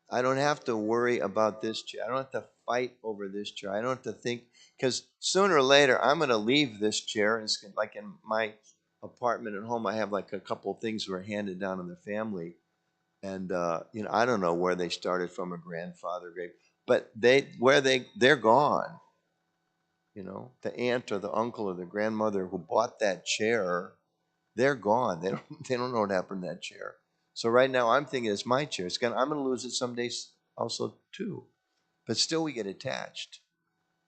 I don't have to worry about this chair. I don't have to fight over this chair. I don't have to think, because sooner or later, I'm going to leave this chair. And it's like in my apartment at home, I have like a couple of things that were handed down in the family. And, I don't know where they started from, a grandfather grave, but they're gone. The aunt or the uncle or the grandmother who bought that chair, they're gone. They don't know what happened to that chair. So right now I'm thinking it's my chair. I'm going to lose it someday also too. But still we get attached.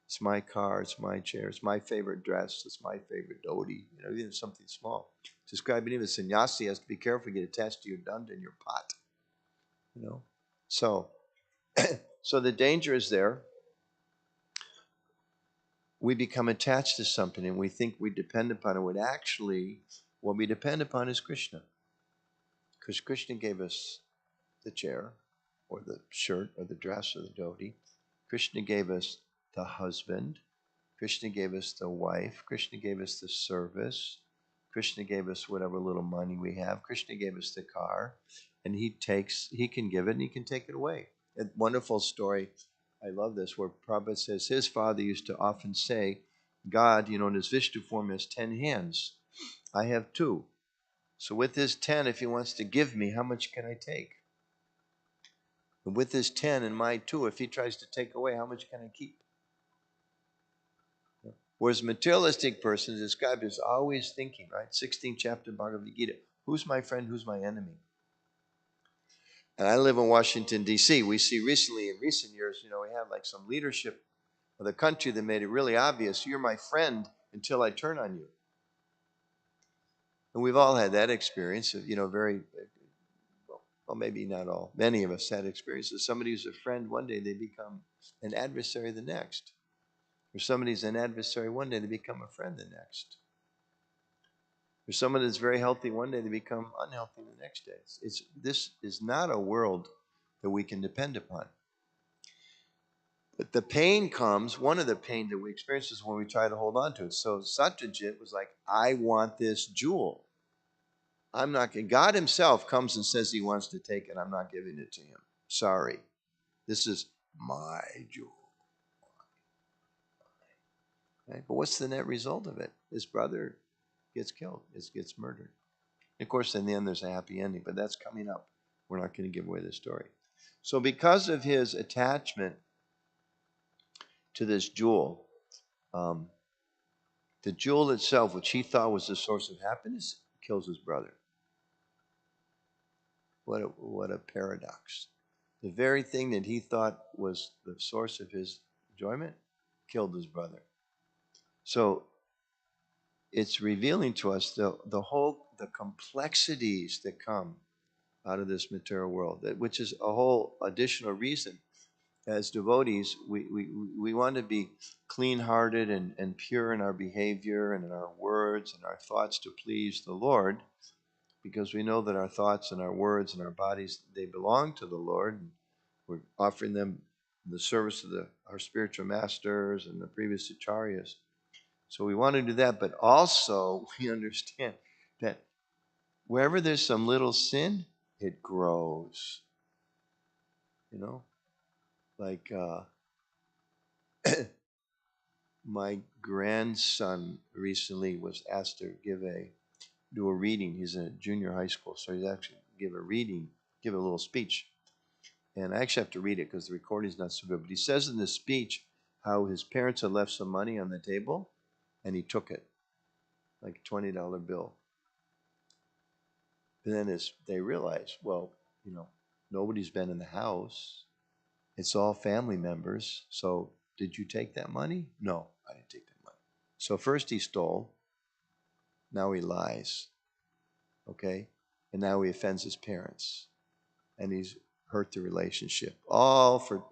It's my car, it's my chair, it's my favorite dress, it's my favorite dhoti, even something small. Describing even a sannyasi has to be careful to get attached to your danda and your pot. So so the danger is there. We become attached to something and we think we depend upon it, when actually what we depend upon is Krishna. Because Krishna gave us the chair or the shirt or the dress or the dhoti. Krishna gave us the husband. Krishna gave us the wife. Krishna gave us the service. Krishna gave us whatever little money we have. Krishna gave us the car. And he can give it and he can take it away. A wonderful story, I love this, where Prabhupada says his father used to often say, God, in his Vishnu form has 10 hands. I have 2. So with his 10, if he wants to give me, how much can I take? And with his 10 and my 2, if he tries to take away, how much can I keep? Whereas materialistic person is described as always thinking, right? 16th chapter Bhagavad Gita. Who's my friend? Who's my enemy? And I live in Washington, D.C. We see recently, in recent years, we have like some leadership of the country that made it really obvious, you're my friend until I turn on you. And we've all had that experience of, very, well, maybe not all. Many of us had experiences. Somebody who's a friend one day, they become an adversary the next. Or somebody's an adversary one day, they become a friend the next. Or someone that's very healthy one day, they become unhealthy the next day. This is not a world that we can depend upon. But the pain comes, one of the pain that we experience is when we try to hold on to it. So Satyajit was like, I want this jewel. I'm not, God himself comes and says he wants to take it. I'm not giving it to him. Sorry. This is my jewel. Right? But what's the net result of it? His brother gets killed, gets murdered. Of course, in the end, there's a happy ending, but that's coming up. We're not going to give away the story. So because of his attachment to this jewel, the jewel itself, which he thought was the source of happiness, kills his brother. What a paradox. The very thing that he thought was the source of his enjoyment killed his brother. So it's revealing to us the complexities that come out of this material world, which is a whole additional reason. As devotees, we want to be clean-hearted and pure in our behavior and in our words and our thoughts to please the Lord, because we know that our thoughts and our words and our bodies, they belong to the Lord. And we're offering them in the service of our spiritual masters and the previous acharyas. So we want to do that, but also we understand that wherever there's some little sin, it grows. Like my grandson recently was asked to do a reading. He's in a junior high school, so he's actually give a little speech. And I actually have to read it because the recording's not so good. But he says in this speech how his parents had left some money on the table, and he took it, like a $20 bill. And then they realized, well, nobody's been in the house. It's all family members. So did you take that money? No, I didn't take that money. So first he stole. Now he lies. Okay? And now he offends his parents. And he's hurt the relationship. All for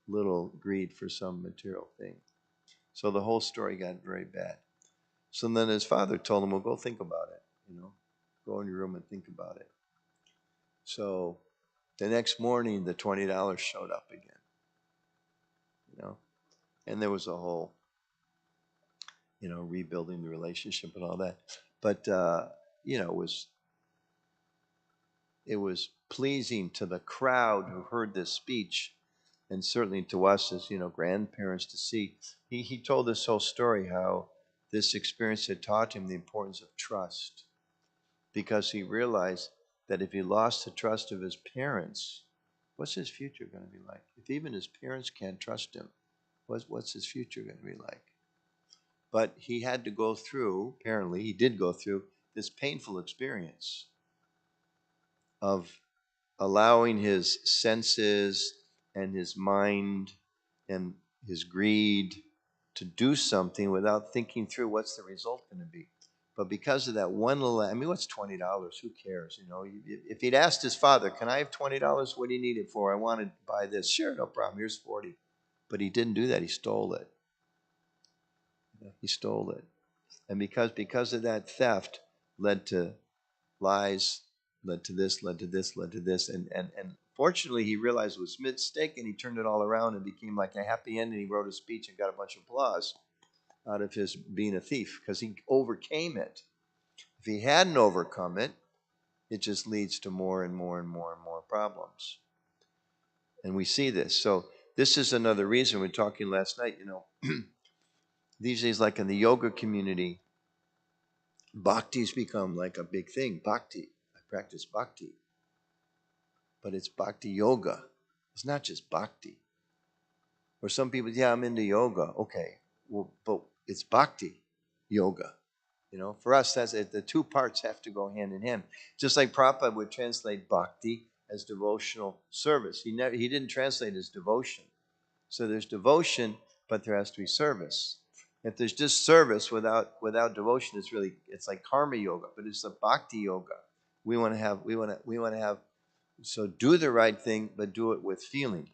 little greed for some material thing. So the whole story got very bad. So then his father told him, well, go think about it. Go in your room and think about it. So the next morning, the $20 showed up again. And there was a whole, rebuilding the relationship and all that. But, it was pleasing to the crowd who heard this speech, and certainly to us as, grandparents to see. He told this whole story, how this experience had taught him the importance of trust, because he realized that if he lost the trust of his parents, what's his future going to be like? If even his parents can't trust him, what's his future going to be like? But he had to go through, apparently he did go through, this painful experience of allowing his senses and his mind and his greed to do something without thinking through what's the result going to be. But because of that one little, I mean, what's $20? Who cares? You know, if he'd asked his father, "Can I have $20? What do you need it for? I want to buy this." "Sure, no problem. Here's 40." But he didn't do that. He stole it. He stole it, and because of that theft, led to lies, led to this, led to this, led to this, and fortunately he realized it was a mistake, and he turned it all around and became like a happy end, and he wrote a speech and got a bunch of applause out of his being a thief because he overcame it. If he hadn't overcome it, it just leads to more and more and more and more problems. And we see this. So this is another reason we're talking last night, you know, these days, like in the yoga community, bhakti's become like a big thing. Bhakti. I practice bhakti. But it's bhakti yoga. It's not just bhakti. Or some people, yeah, I'm into yoga. Okay. Well, but it's bhakti yoga. You know, for us, that's it. The two parts have to go hand in hand. Just like Prabhupada would translate bhakti as devotional service. He didn't translate it as devotion. So there's devotion, but there has to be service. If there's just service without devotion, it's like karma yoga, but it's a bhakti yoga. We want to have so do the right thing, but do it with feeling.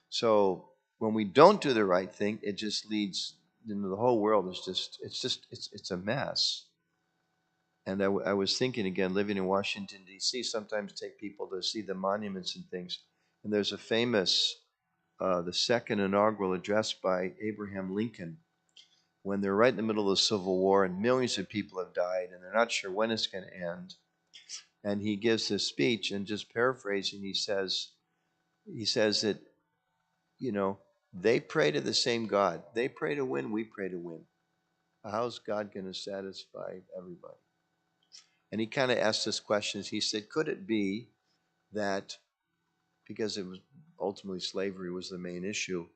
So when we don't do the right thing, it just leads, you know, the whole world is it's a mess. And I was thinking again, living in Washington, D.C., sometimes take people to see the monuments and things. And there's a famous, the second inaugural address by Abraham Lincoln, when they're right in the middle of the Civil War and millions of people have died and they're not sure when it's going to end. And he gives this speech, and just paraphrasing, he says that, you know, they pray to the same God. They pray to win, we pray to win. How's God going to satisfy everybody? And he kind of asked us questions. He said, could it be that, because it was ultimately slavery was the main issue,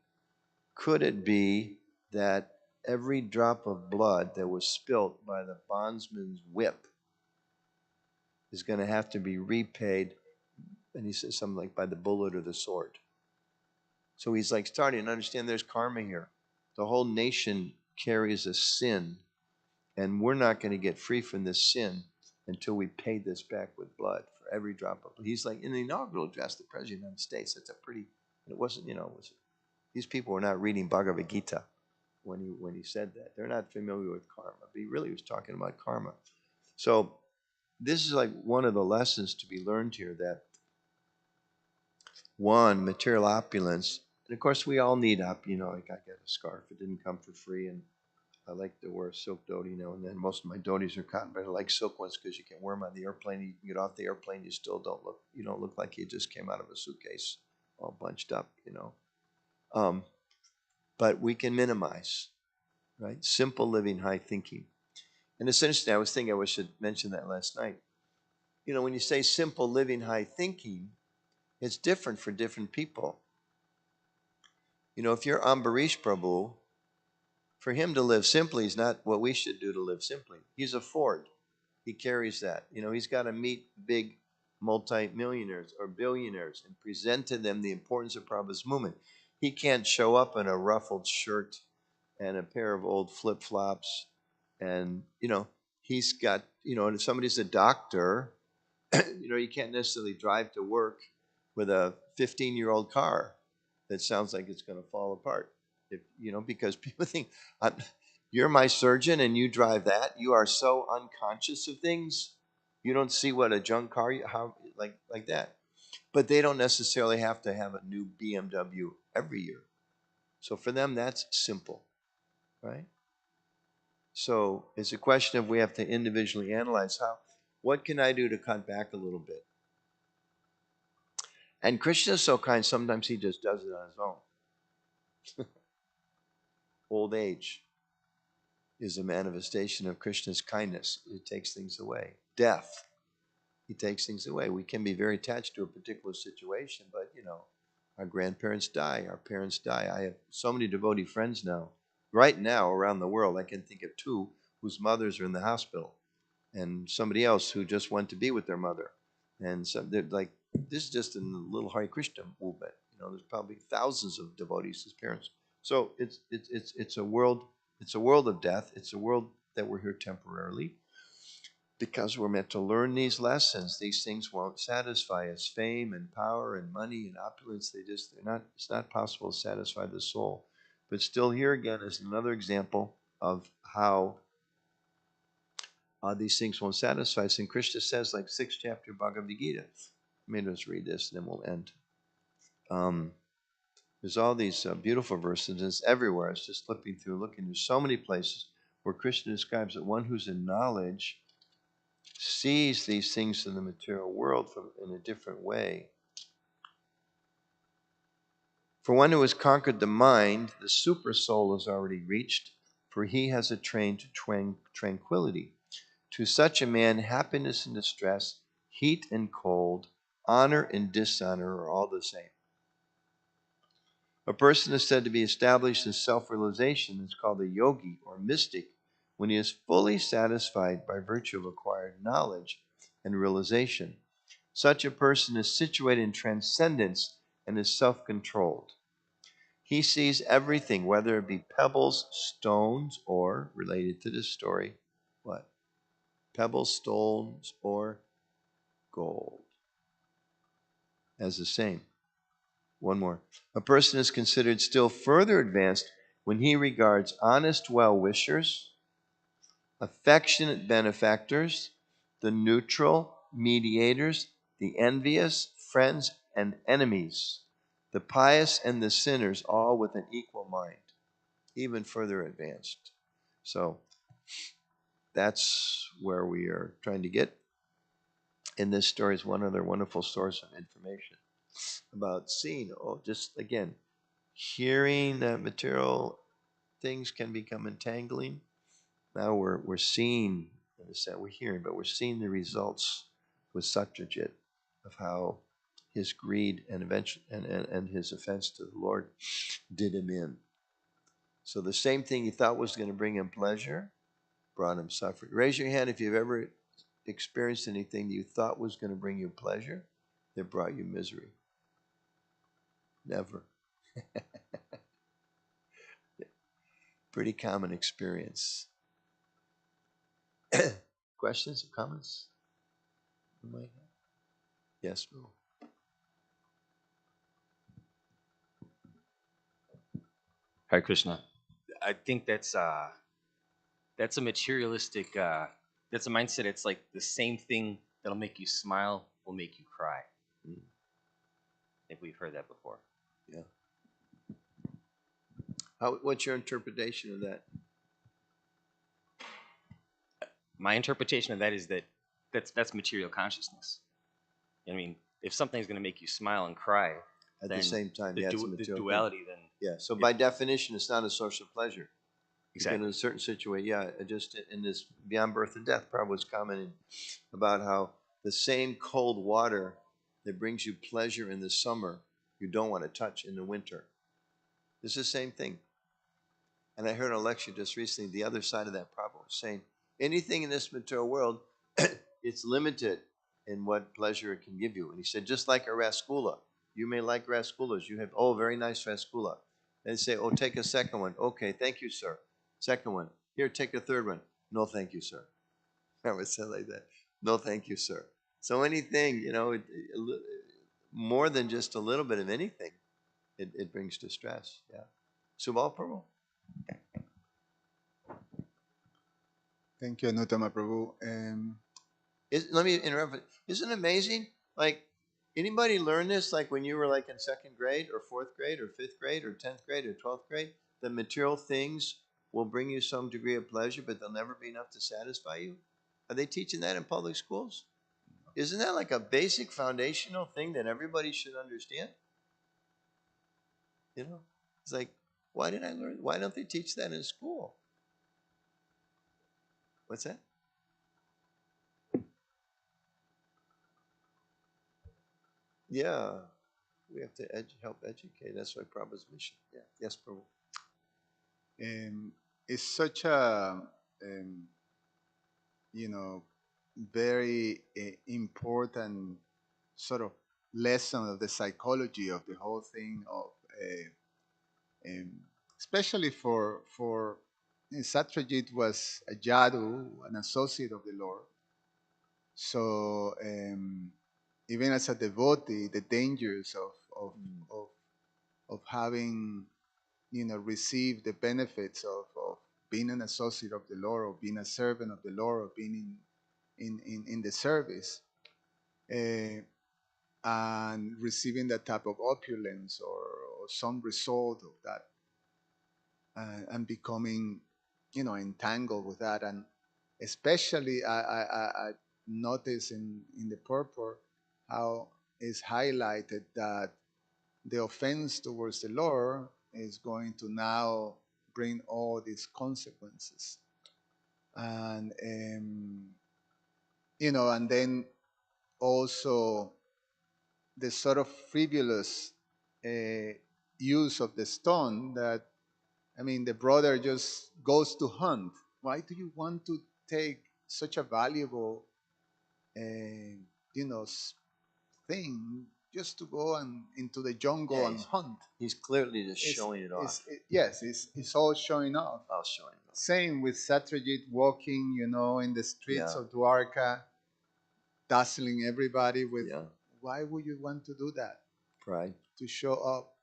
could it be that every drop of blood that was spilt by the bondsman's whip is going to have to be repaid? And he says something like by the bullet or the sword. So he's like starting to understand there's karma here. The whole nation carries a sin, and we're not going to get free from this sin until we pay this back with blood for every drop of blood. He's like, in the inaugural address, the President of the United States, that's a pretty, it wasn't, you know, these people were not reading Bhagavad Gita when he said that. They're not familiar with karma, but he really was talking about karma. So this is like one of the lessons to be learned here, that one, material opulence, and of course we all need you know, like I get a scarf, it didn't come for free, and I like to wear a silk dhoti now and then. Most of my dhotis are cotton, but I like silk ones because you can wear them on the airplane. You can get off the airplane, you don't look like you just came out of a suitcase, all bunched up, you know. But we can minimize, right? Simple living, high thinking. And it's interesting. I was thinking I should mention that last night. You know, when you say simple living, high thinking, it's different for different people. You know, if you're Ambarish Prabhu, for him to live simply is not what we should do to live simply. He's a Ford. He carries that. You know, he's got to meet big multi-millionaires or billionaires and present to them the importance of Prabhupada's movement. He can't show up in a ruffled shirt and a pair of old flip-flops. And, you know, he's got, you know, if somebody's a doctor, you know, you can't necessarily drive to work with a 15-year-old car that sounds like it's going to fall apart. If, you know, because people think, you're my surgeon and you drive that. You are so unconscious of things. You don't see what a junk car, how like that. But they don't necessarily have to have a new BMW every year. So for them, that's simple, right? So it's a question of we have to individually analyze what can I do to cut back a little bit? And Krishna is so kind, sometimes he just does it on his own. Old age is a manifestation of Krishna's kindness. It takes things away. Death, he takes things away. We can be very attached to a particular situation, but you know, our grandparents die, our parents die. I have so many devotee friends now, right now around the world. I can think of two whose mothers are in the hospital, and somebody else who just went to be with their mother. And so they're like, this is just in the little Hare Krishna movement. You know, there's probably thousands of devotees as parents. So it's a world, it's a world of death. It's a world that we're here temporarily because we're meant to learn these lessons. These things won't satisfy us. Fame and power and money and opulence, they're not, it's not possible to satisfy the soul. But still, here again is another example of how these things won't satisfy us. And Krishna says, like 6th chapter Bhagavad Gita. Let me just read this and then we'll end. Um, there's all these beautiful verses, and it's everywhere. It's just flipping through, looking. There's so many places where Krishna describes that one who's in knowledge sees these things in the material world in a different way. For one who has conquered the mind, the super soul is already reached, for he has attained to tranquility. To such a man, happiness and distress, heat and cold, honor and dishonor are all the same. A person is said to be established in self-realization is called a yogi or mystic when he is fully satisfied by virtue of acquired knowledge and realization. Such a person is situated in transcendence and is self-controlled. He sees everything, whether it be pebbles, stones, or, related to this story, what? Pebbles, stones, or gold, as the same. One more. A person is considered still further advanced when he regards honest well-wishers, affectionate benefactors, the neutral mediators, the envious, friends and enemies, the pious and the sinners, all with an equal mind, even further advanced. So that's where we are trying to get. And this story is one other wonderful source of information about seeing, just again, hearing that material things can become entangling. Now we're seeing, we're hearing, but we're seeing the results with Satyajit of how his greed and eventually and his offense to the Lord did him in. So the same thing he thought was going to bring him pleasure brought him suffering. Raise your hand if you've ever experienced anything you thought was going to bring you pleasure that brought you misery. Never. Pretty common experience. Questions or comments? Yes, Bill. Hare Krishna. I think that's a materialistic. That's a mindset. It's like the same thing that'll make you smile will make you cry. I think we've heard that before. Yeah. What's your interpretation of that? My interpretation of that is that that's material consciousness. I mean, if something's going to make you smile and cry At the same time, the, yeah, it's a the material duality, thing. then Yeah. So by definition, it's not a source of pleasure. exactly. In a certain situation, yeah, just in this beyond birth and death, Prabhupada was commenting about how the same cold water that brings you pleasure in the summer, you don't want to touch in the winter. It's the same thing. And I heard a lecture just recently, the other side of that Prabhupada was saying, anything in this material world, it's limited in what pleasure it can give you. And he said, just like a rasgulla, you may like rasgullas. You have, oh, very nice rasgulla. And they say, oh, take a second one. Okay, thank you, sir. Second one. Here, take a third one. No, thank you, sir. I would say like that. No, thank you, sir. So anything, more than just a little bit of anything, it brings distress. Yeah. Subal Prabhu? Thank you, Anuttama Prabhu. Let me interrupt. Isn't it amazing? Like, anybody learn this? Like when you were like in second grade or fourth grade or fifth grade or 10th grade or 12th grade, the material things will bring you some degree of pleasure, but they'll never be enough to satisfy you. Are they teaching that in public schools? Isn't that like a basic foundational thing that everybody should understand? You know, it's like, why did I learn? Why don't they teach that in school? What's that? Yeah, we have to help educate. That's why Prabhupada's mission. Yeah. Yes, Prabhu. it's such a, you know, very important sort of lesson of the psychology of the whole thing of um, especially for Satyajit was a Jadu, an associate of the Lord. So even as a devotee, the dangers of of having received the benefits of being an associate of the Lord, or being a servant of the Lord, or being in the service, uh, and receiving that type of opulence, or some result of that, and becoming entangled with that. And especially I notice in the purport how is highlighted that the offense towards the Lord is going to now bring all these consequences. And and then also the sort of frivolous uh, use of the stone, that I mean, the brother just goes to hunt. Why do you want to take such a valuable, you know, thing just to go and into the jungle Yeah, and hunt? he's clearly just It's, showing it off. yes, it's all showing off. I'll show him. Same with Satyajit walking, in the streets Yeah. of Dwarka, dazzling everybody with. Yeah. Why would you want to do that? Pride. To show up.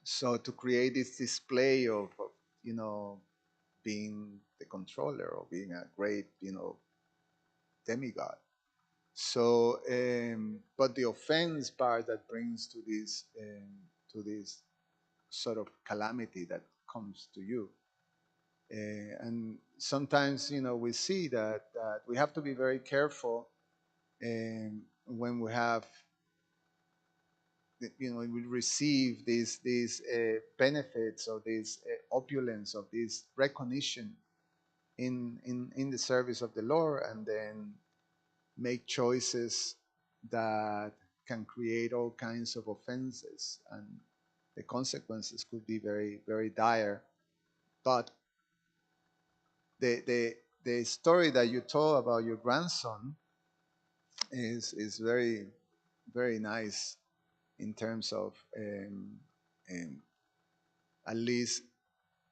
So to create this display of being the controller, or being a great demigod. So but the offense part that brings to this sort of calamity that comes to you. And sometimes we see that we have to be very careful when we have we receive these benefits, or these opulence, of this recognition in the service of the Lord, and then make choices that can create all kinds of offenses, and the consequences could be very, very dire. But the story that you told about your grandson is very, very nice, in terms of um, at least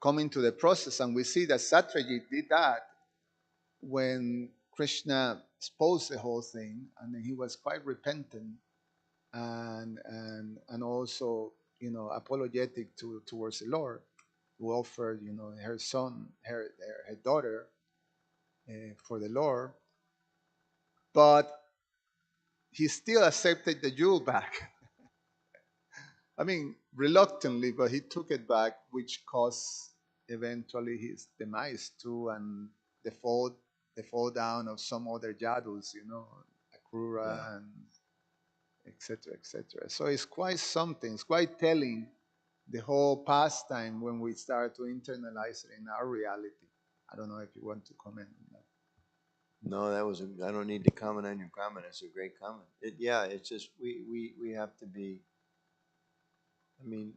coming to the process. And we see that Satyajit did that when Krishna exposed the whole thing, and then he was quite repentant, and also apologetic towards the Lord, who offered her son, her daughter, for the Lord. But he still accepted the jewel back. I mean, reluctantly, but he took it back, which caused eventually his demise too, and the fall down of some other Yadus, Akrura, and etc., etc. So it's quite something. It's quite telling, the whole pastime, when we start to internalize it in our reality. I don't know if you want to comment on that. No, that was. I don't need to comment on your comment. It's a great comment. Yeah, it's just we have to be. I mean,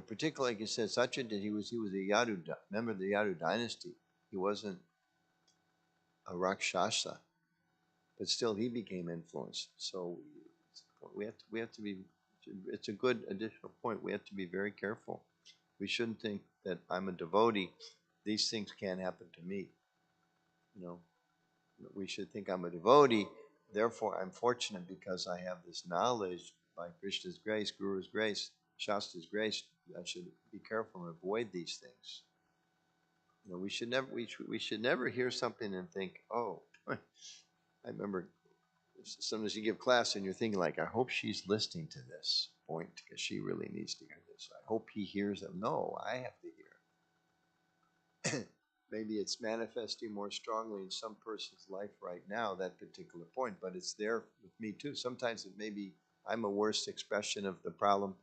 particularly like you said, Satyajit, he was a Yadu, member of the Yadu dynasty. He wasn't a Rakshasa, but still he became influenced. So we have to be. It's a good additional point. We have to be very careful. We shouldn't think that I'm a devotee. These things can't happen to me. You know, we should think I'm a devotee. Therefore, I'm fortunate because I have this knowledge by Krishna's grace, Guru's grace, Shastra's grace. I should be careful and avoid these things. We should never hear something and think, oh, I remember sometimes you give class and you're thinking like, I hope she's listening to this point because she really needs to hear this. I hope he hears them. No, I have to hear. Maybe it's manifesting more strongly in some person's life right now, that particular point, but it's there with me too. Sometimes it may be I'm a worse expression of the problem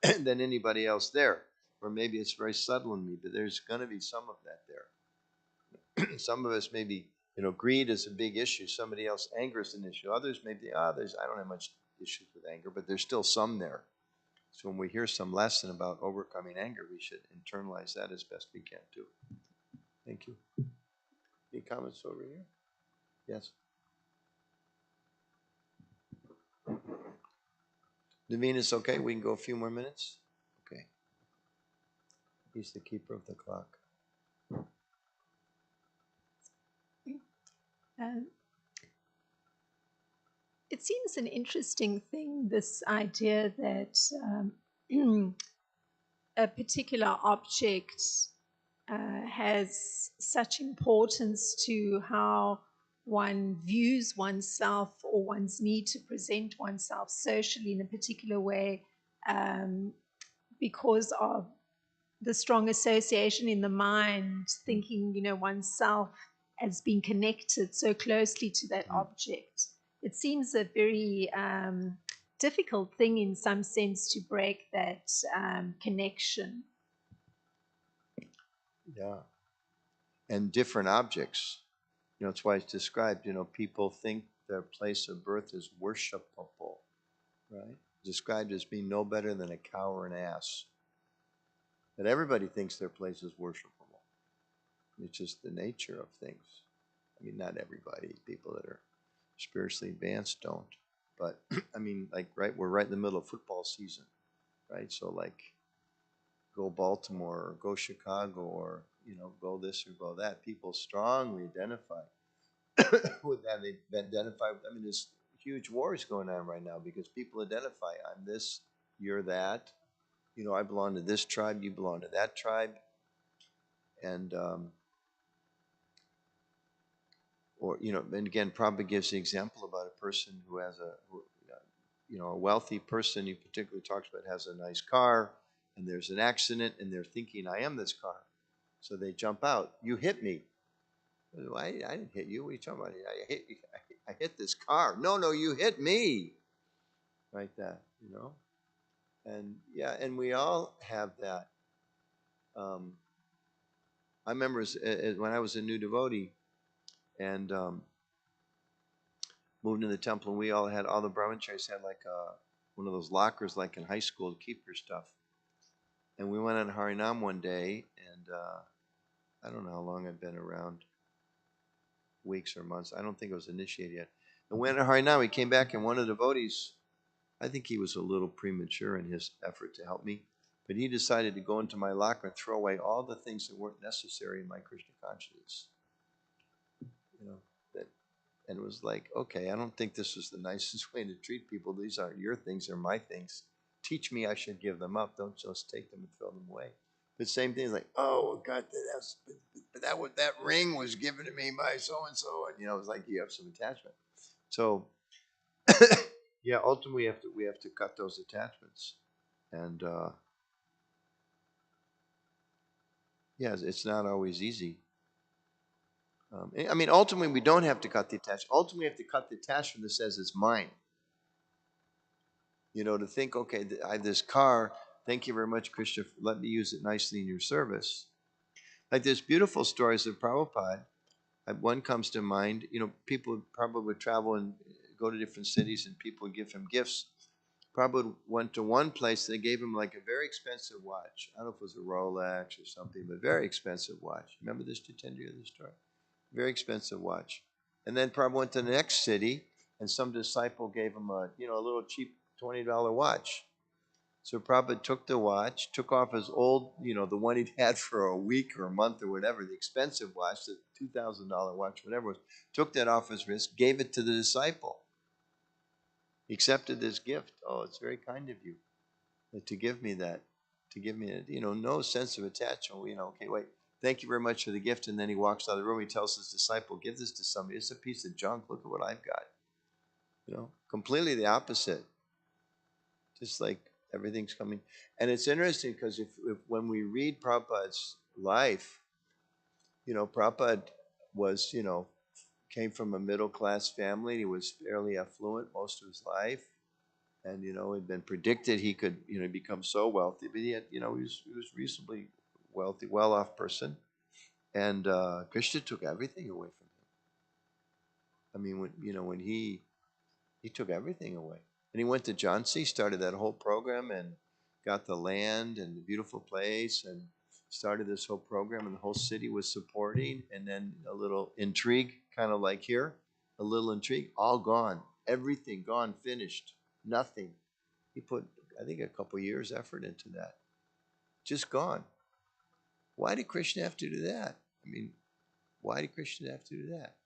than anybody else there, or maybe it's very subtle in me, but there's going to be some of that there. Some of us maybe, greed is a big issue. Somebody else, anger is an issue. Others maybe, I don't have much issues with anger, but there's still some there. So when we hear some lesson about overcoming anger, we should internalize that as best we can too. Thank you. Any comments over here? Yes. Naveen, it's okay. We can go a few more minutes. Okay. He's the keeper of the clock. Um, it seems an interesting thing, this idea that a particular object has such importance to how one views oneself or one's need to present oneself socially in a particular way, because of the strong association in the mind, thinking, oneself as being connected so closely to that object. It seems a very difficult thing in some sense to break that connection. Yeah. And different objects. That's why it's described, people think their place of birth is worshipable, right? Described as being no better than a cow or an ass. That everybody thinks their place is worshipable. It's just the nature of things. I mean, not everybody. People that are spiritually advanced don't. But I mean, like, right, we're right in the middle of football season, right? So, like, go Baltimore or go Chicago or, go this or go that. People strongly identify with that. They identify, I mean, there's huge wars going on right now because people identify, I'm this, you're that. I belong to this tribe, you belong to that tribe. And, and again, Prabhupada gives the example about a person who has a wealthy person he particularly talks about has a nice car, and there's an accident, and they're thinking, I am this car. So they jump out. You hit me. I didn't hit you. What are you talking about? I hit this car. No, you hit me. Like that, And yeah, and we all have that. I remember when I was a new devotee and moved into the temple, and we all the brahmacharis had like one of those lockers like in high school to keep your stuff. And we went on Harinam one day, and I don't know how long I've been around, weeks or months. I don't think I was initiated yet. And when at Harinam, we came back, and one of the devotees, I think he was a little premature in his effort to help me, but he decided to go into my locker and throw away all the things that weren't necessary in my Krishna consciousness. That, and it was like, okay, I don't think this is the nicest way to treat people. These aren't your things, they're my things. Teach me I should give them up. Don't just take them and throw them away. The same thing is like, oh God, that ring was given to me by so and so, and it was like you have some attachment. So yeah, ultimately we have to cut those attachments, and yeah, it's not always easy. I mean, ultimately we don't have to cut the attachment. Ultimately, we have to cut the attachment that says it's mine. To think, okay, I have this car. Thank you very much, Krishna. Let me use it nicely in your service. Like there's beautiful stories of Prabhupada. One comes to mind. People probably would travel and go to different cities, and people would give him gifts. Prabhupada went to one place. They gave him like a very expensive watch. I don't know if it was a Rolex or something, but very expensive watch. Remember this, Jitendra, this story? Very expensive watch. And then Prabhupada went to the next city, and some disciple gave him a little cheap $20 watch. So Prabhupada took the watch, took off his old, the one he'd had for a week or a month or whatever, the expensive watch, the $2,000 watch, whatever it was, took that off his wrist, gave it to the disciple. He accepted this gift. Oh, it's very kind of you to give me that, no sense of attachment. Okay, wait, thank you very much for the gift. And then he walks out of the room. He tells his disciple, give this to somebody. It's a piece of junk. Look at what I've got. Completely the opposite. Just like everything's coming. And it's interesting because if when we read Prabhupada's life, Prabhupada was, came from a middle class family. He was fairly affluent most of his life. And, it had been predicted he could, become so wealthy. But he had, he was reasonably wealthy, well-off person. And Krishna took everything away from him. I mean, when he took everything away. And he went to Jhansi, started that whole program, and got the land and the beautiful place, and started this whole program, and the whole city was supporting. And then a little intrigue, kind of like here, a little intrigue, all gone, everything gone, finished, nothing. He put, I think, a couple years effort into that. Just gone. Why did Krishna have to do that? I mean, why did Krishna have to do that?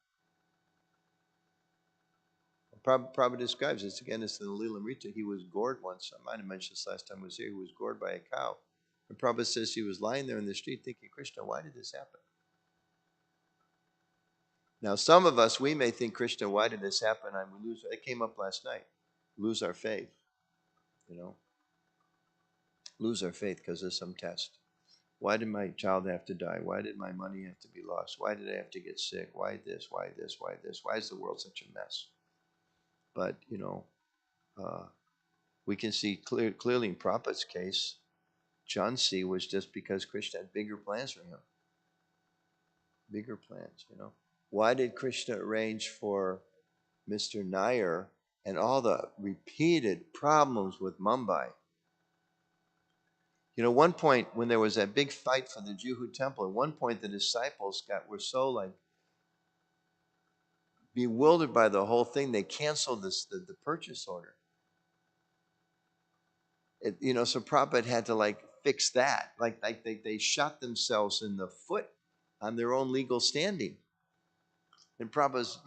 Prabhupada describes this again. It's in the Lilamrita. He was gored once. I might have mentioned this last time I was here. He was gored by a cow. And Prabhupada says he was lying there in the street thinking, Krishna, why did this happen? Now, some of us, we may think, Krishna, why did this happen? And we lose. It came up last night. Lose our faith, lose our faith because of some test. Why did my child have to die? Why did my money have to be lost? Why did I have to get sick? Why this? Why this? Why this? Why is the world such a mess? But, we can see clearly in Prabhupada's case, Jhansi was just because Krishna had bigger plans for him. Bigger plans. Why did Krishna arrange for Mr. Nair and all the repeated problems with Mumbai? One point when there was that big fight for the Juhu temple, at one point the disciples were so like bewildered by the whole thing, they canceled the purchase order. So Prabhupada had to like fix that. Like they shot themselves in the foot on their own legal standing. And Prabhupada's,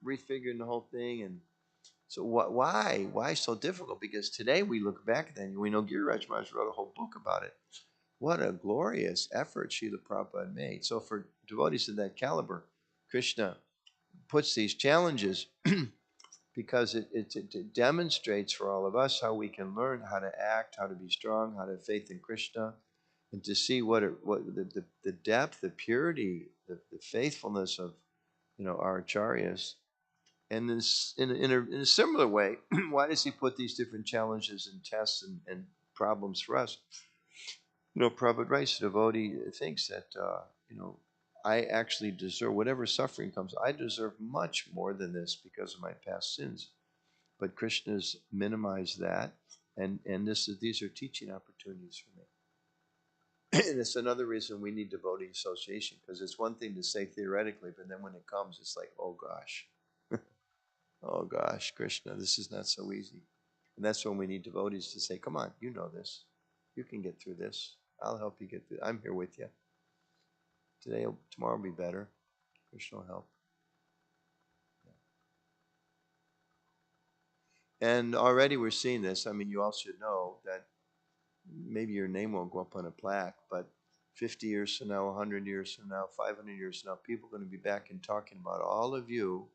refiguring the whole thing. And so why so difficult? Because today we look back at that and we know Giriraj Maharaj wrote a whole book about it. What a glorious effort Srila Prabhupada made. So for devotees of that caliber, Krishna puts these challenges because it demonstrates for all of us how we can learn how to act, how to be strong, how to have faith in Krishna, and to see what the depth, the purity, the faithfulness of our acharyas. And this, in a similar way, why does he put these different challenges and tests and problems for us? Prabhupada writes, the devotee thinks that, I actually deserve whatever suffering comes. I deserve much more than this because of my past sins. But Krishna's minimized that, and these are teaching opportunities for me. And it's another reason we need devotee association, because it's one thing to say theoretically, but then when it comes, it's like, oh gosh, oh gosh, Krishna, this is not so easy. And that's when we need devotees to say, come on, you know this. You can get through this. I'll help you get through. I'm here with you. Tomorrow will be better. Krishna will help. And already we're seeing this. I mean, you all should know that maybe your name won't go up on a plaque, but 50 years from now, 100 years from now, 500 years from now, people are going to be back and talking about all of you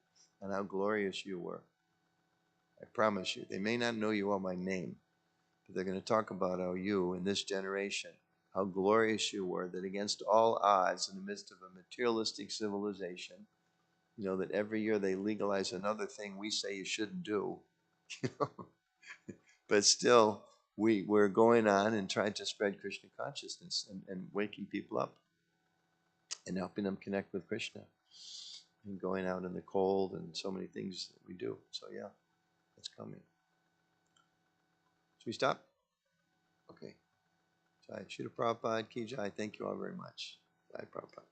and how glorious you were. I promise you. They may not know you all by name, but they're going to talk about how you in this generation, how glorious you were, that against all odds, in the midst of a materialistic civilization, that every year they legalize another thing we say you shouldn't do. But still, we're going on and trying to spread Krishna consciousness and waking people up and helping them connect with Krishna and going out in the cold and so many things that we do. So yeah, it's coming. Should we stop? Okay. Jai Srila Prabhupada Ki Jai. Thank you all very much. Jai Prabhupada.